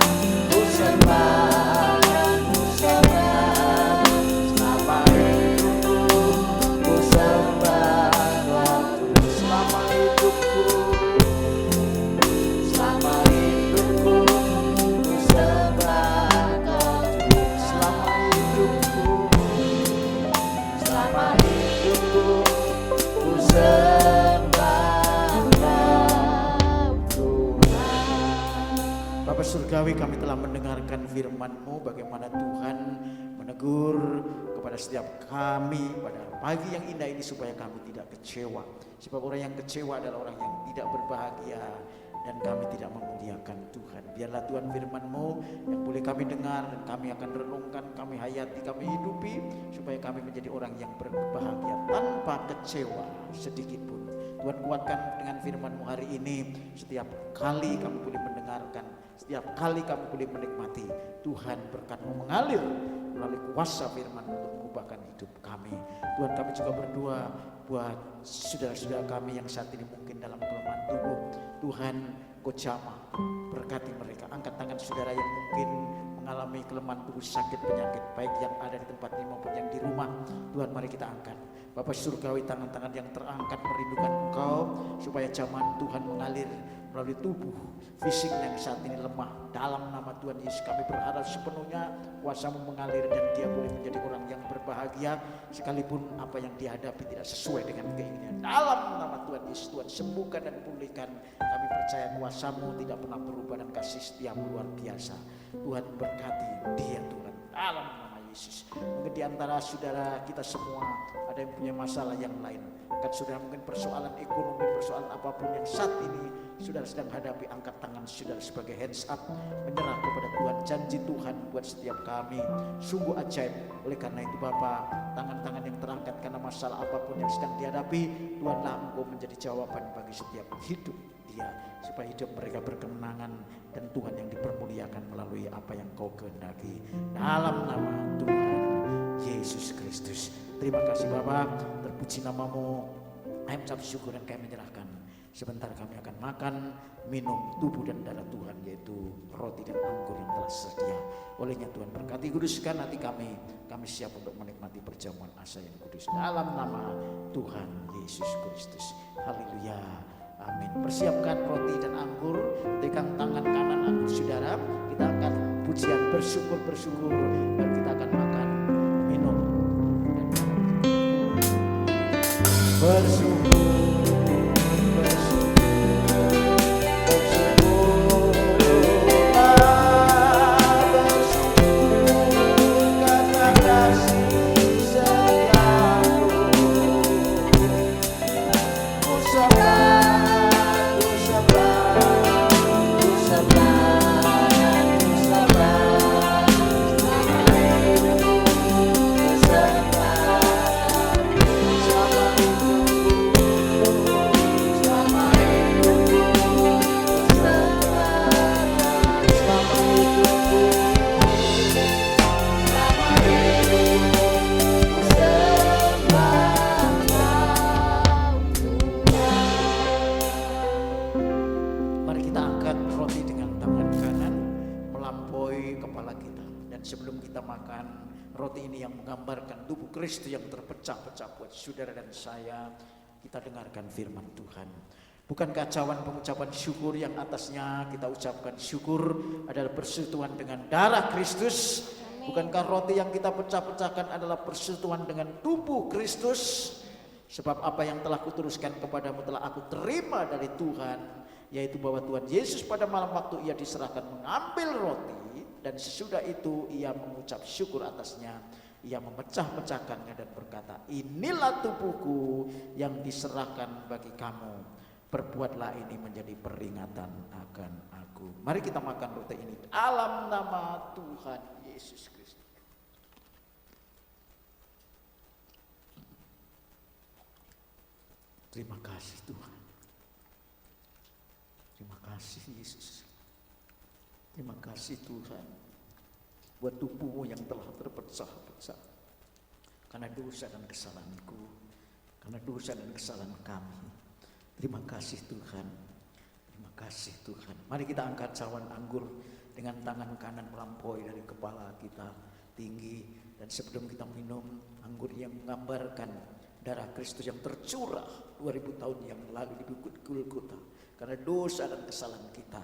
ku sembah, ku sembah, selama hidupku, ku sembah Tuhan, selama hidupku, selama hidupku, ku sembah Tuhan, selama hidupku. Selama hidupku ku sembah Tuhan. kami telah mendengarkan firman-Mu, bagaimana Tuhan menegur kepada setiap kami pada pagi yang indah ini supaya kami tidak kecewa. Sebab orang yang kecewa adalah orang yang tidak berbahagia dan kami tidak memuliakan Tuhan. Biarlah Tuhan firman-Mu yang boleh kami dengar dan kami akan renungkan, kami hayati, kami hidupi supaya kami menjadi orang yang berbahagia tanpa kecewa sedikit pun. Tuhan, kuatkan dengan firman-Mu hari ini. Setiap kali kami boleh mendengarkan, setiap kali kami boleh menikmati, Tuhan berkat-Mu mengalir melalui kuasa firman untuk mengubahkan hidup kami. Tuhan, kami juga berdoa buat saudara-saudara kami yang saat ini mungkin dalam kelemahan tubuh. Tuhan, Kau jamah, berkati mereka. Angkat tangan saudara yang mungkin mengalami kelemahan tubuh, sakit, penyakit, baik yang ada di tempat ini maupun yang di rumah. Tuhan, mari kita angkat. Bapak surgawi, tangan-tangan yang terangkat merindukan Engkau supaya jamahan Tuhan mengalir melalui tubuh fisik yang saat ini lemah. Dalam nama Tuhan Yesus kami berharap sepenuhnya kuasa-Mu mengalir dan dia boleh menjadi orang yang berbahagia sekalipun apa yang dihadapi tidak sesuai dengan keinginan. Dalam nama Tuhan Yesus, Tuhan sembuhkan dan pulihkan. Kami percaya kuasa-Mu tidak pernah berubah dan kasih setiamu luar biasa. Tuhan berkati dia Tuhan. Dalam nama Yesus. Mungkin di antara saudara kita semua ada yang punya masalah yang lain. Kan saudara mungkin persoalan ekonomi, persoalan apapun yang saat ini saudara sedang hadapi, angkat tangan saudara sebagai hands up, menyerah kepada Tuhan. Janji Tuhan buat setiap kami sungguh ajaib. Oleh karena itu Bapa, tangan-tangan yang terangkat karena masalah apapun yang sedang dihadapi, Tuhanlah Engkau menjadi jawaban bagi setiap hidup dia, supaya hidup mereka berkemenangan dan Tuhan yang dipermuliakan melalui apa yang Kau kehendaki. Dalam nama Tuhan Yesus Kristus. Terima kasih Bapa, terpuji nama-Mu. Kami mengucap syukur dan kami menyerahkan. Sebentar kami akan makan, minum tubuh dan darah Tuhan, yaitu roti dan anggur yang telah sedia. Olehnya Tuhan berkati, kuduskan hati kami. Kami siap untuk menikmati perjamuan asa yang kudus. Dalam nama Tuhan Yesus Kristus. Haleluya. Amin. Persiapkan roti dan anggur, tekan tangan kanan anggur saudara. Kita akan pujian bersyukur dan kita akan makan, minum dan bersyukur. Kristus yang terpecah-pecah buat saudara dan saya. Kita dengarkan firman Tuhan. Bukan kacauan pengucapan syukur yang atasnya kita ucapkan syukur adalah persekutuan dengan darah Kristus? Bukankah roti yang kita pecah-pecahkan adalah persekutuan dengan tubuh Kristus? Sebab apa yang telah kuteruskan kepadamu telah aku terima dari Tuhan, yaitu bahwa Tuhan Yesus pada malam waktu ia diserahkan mengambil roti, dan sesudah itu ia mengucap syukur atasnya. Ia memecah-pecahkannya dan berkata, inilah tubuhku yang diserahkan bagi kamu. Perbuatlah ini menjadi peringatan akan aku. Mari kita makan roti ini dalam nama Tuhan Yesus Kristus. Terima kasih Tuhan. Terima kasih Yesus. Terima kasih Tuhan buat tubuhmu yang telah terpecah-pecah karena dosa dan kesalahanku, karena dosa dan kesalahan kami. Terima kasih Tuhan. Terima kasih Tuhan. Mari kita angkat cawan anggur dengan tangan kanan melampaui dari kepala kita tinggi, dan sebelum kita minum anggur yang menggambarkan darah Kristus yang tercurah 2000 tahun yang lalu di Bukit Golgota karena dosa dan kesalahan kita.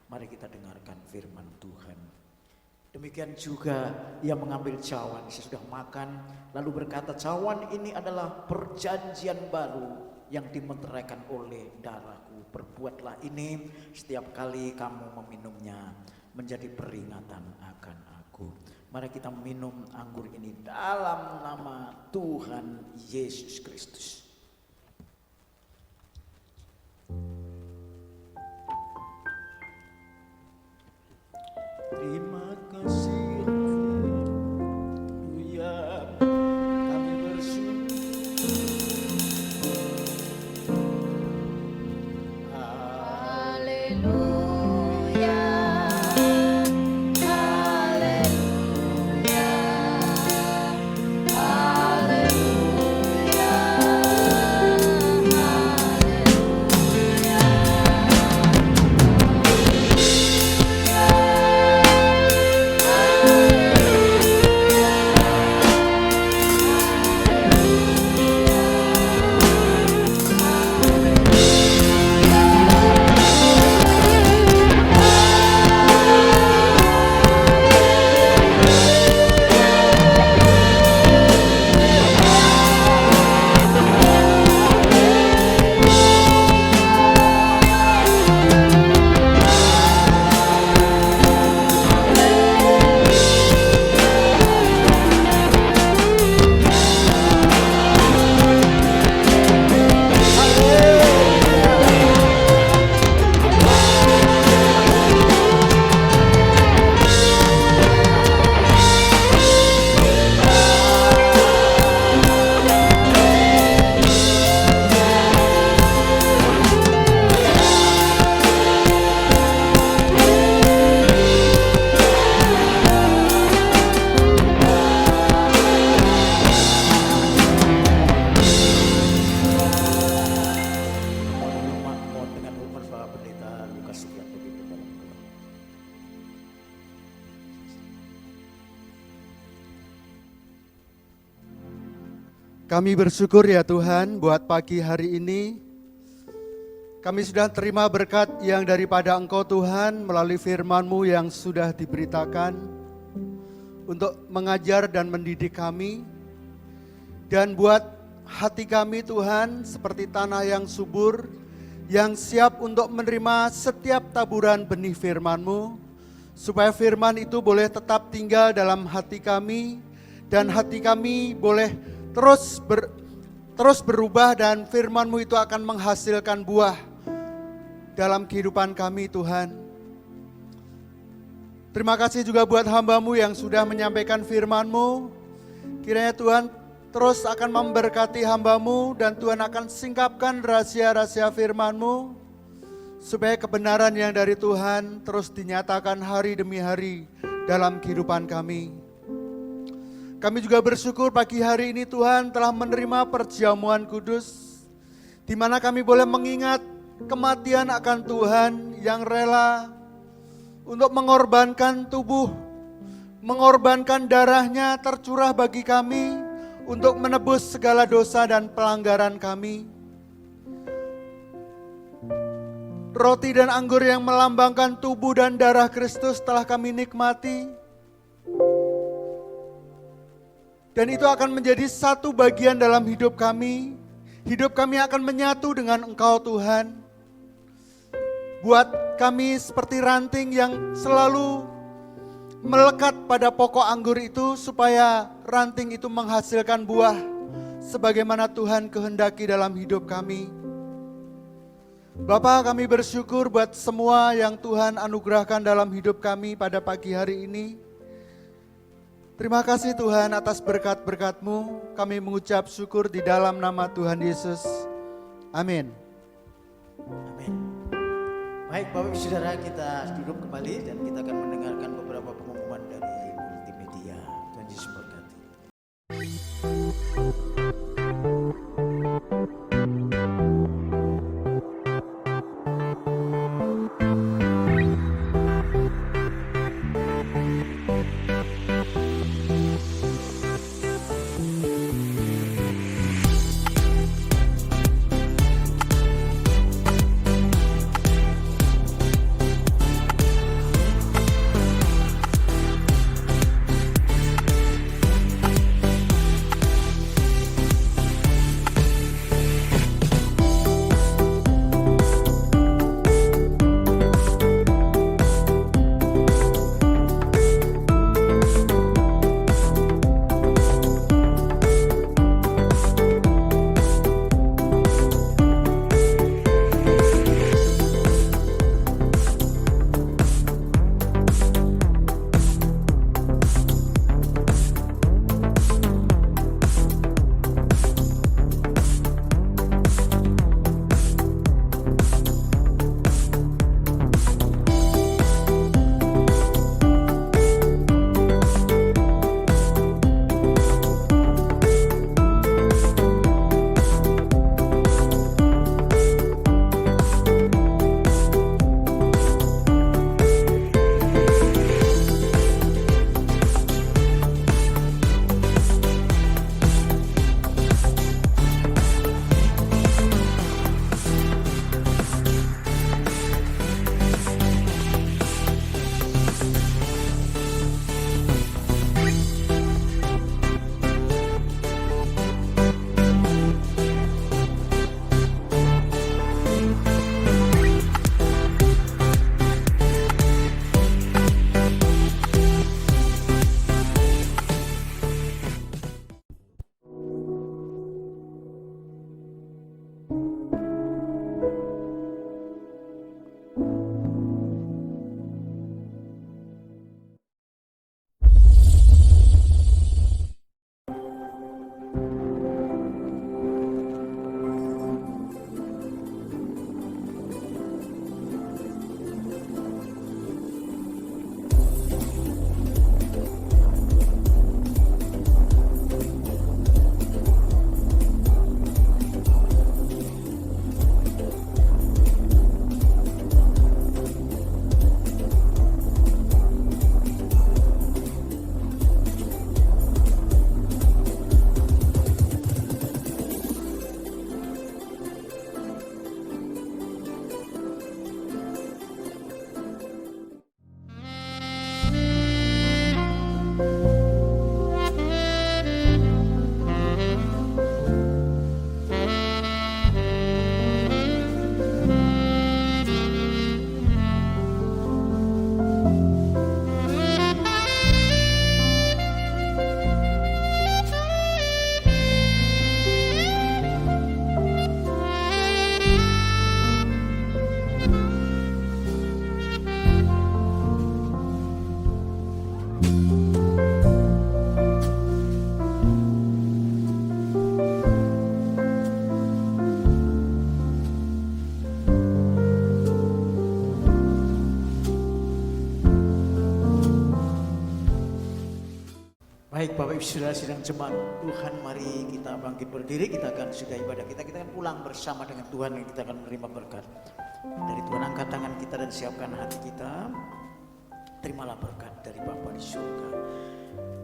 Mari kita dengarkan firman Tuhan. Demikian juga ia mengambil cawan sesudah makan, lalu berkata, cawan ini adalah perjanjian baru yang dimeteraikan oleh darahku. Perbuatlah ini setiap kali kamu meminumnya menjadi peringatan akan aku. Mari kita minum anggur ini dalam nama Tuhan Yesus Kristus. Terima kasih Haleluya, kami bersyukur. Haleluya, haleluya, haleluya, Mohon dengan hormat Bapak Pendeta Lukas Sugiarto pimpin dalam doa. Kami bersyukur ya Tuhan buat pagi hari ini. Kami sudah terima berkat yang daripada Engkau Tuhan melalui firman-Mu yang sudah diberitakan untuk mengajar dan mendidik kami. Dan buat hati kami Tuhan seperti tanah yang subur, yang siap untuk menerima setiap taburan benih firman-Mu, supaya firman itu boleh tetap tinggal dalam hati kami, dan hati kami boleh terus berubah, dan firman-Mu itu akan menghasilkan buah dalam kehidupan kami Tuhan. Terima kasih juga buat hamba-Mu yang sudah menyampaikan firman-Mu. Kiranya Tuhan terus akan memberkati hamba-Mu, dan Tuhan akan singkapkan rahasia-rahasia firman-Mu, supaya kebenaran yang dari Tuhan terus dinyatakan hari demi hari dalam kehidupan kami. Kami juga bersyukur pagi hari ini Tuhan telah menerima perjamuan kudus, di mana kami boleh mengingat kematian akan Tuhan yang rela untuk mengorbankan tubuh, mengorbankan darahnya tercurah bagi kami untuk menebus segala dosa dan pelanggaran kami. Roti dan anggur yang melambangkan tubuh dan darah Kristus telah kami nikmati. Dan itu akan menjadi satu bagian dalam hidup kami. Hidup kami akan menyatu dengan Engkau Tuhan. Buat kami seperti ranting yang selalu melekat pada pokok anggur itu, supaya ranting itu menghasilkan buah sebagaimana Tuhan kehendaki dalam hidup kami. Bapa, kami bersyukur buat semua yang Tuhan anugerahkan dalam hidup kami pada pagi hari ini. Terima kasih Tuhan atas berkat-berkat-Mu. Kami mengucap syukur di dalam nama Tuhan Yesus. Amin. Amin. Baik Bapak Ibu Saudara, kita duduk kembali dan kita akan mendengarkan beberapa pengumuman dari multimedia. Tuhan Yesus memberkati. Baik Bapak Ibu Saudara sidang jemaat Tuhan, mari kita bangkit berdiri, kita akan sudah ibadah kita akan pulang bersama dengan Tuhan, yang kita akan menerima berkat dari Tuhan. Angkat tangan kita dan siapkan hati kita, terimalah berkat dari Bapa di surga.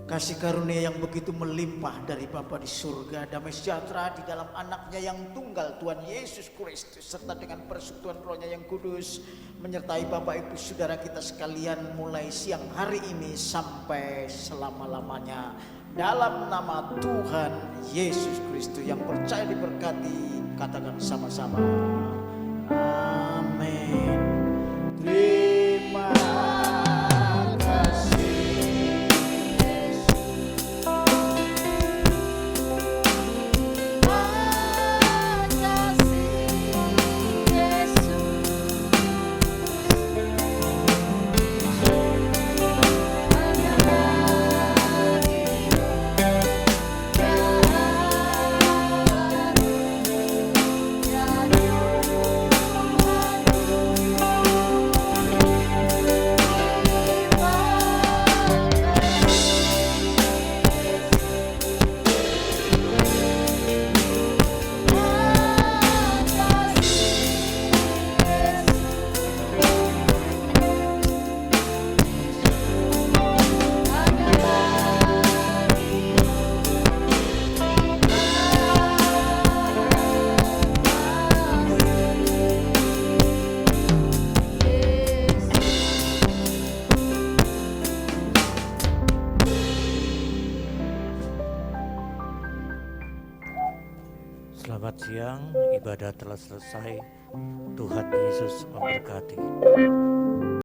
Kasih karunia yang begitu melimpah dari Bapa di surga, damai sejahtera di dalam anaknya yang tunggal Tuhan Yesus Kristus, serta dengan persekutuan Roh-Nya yang kudus menyertai Bapak Ibu Saudara kita sekalian mulai siang hari ini sampai selama-lamanya. Dalam nama Tuhan Yesus Kristus yang percaya diberkati, katakan sama-sama. Amin. Terima kasih. Selamat siang, ibadah telah selesai. Tuhan Yesus memberkati.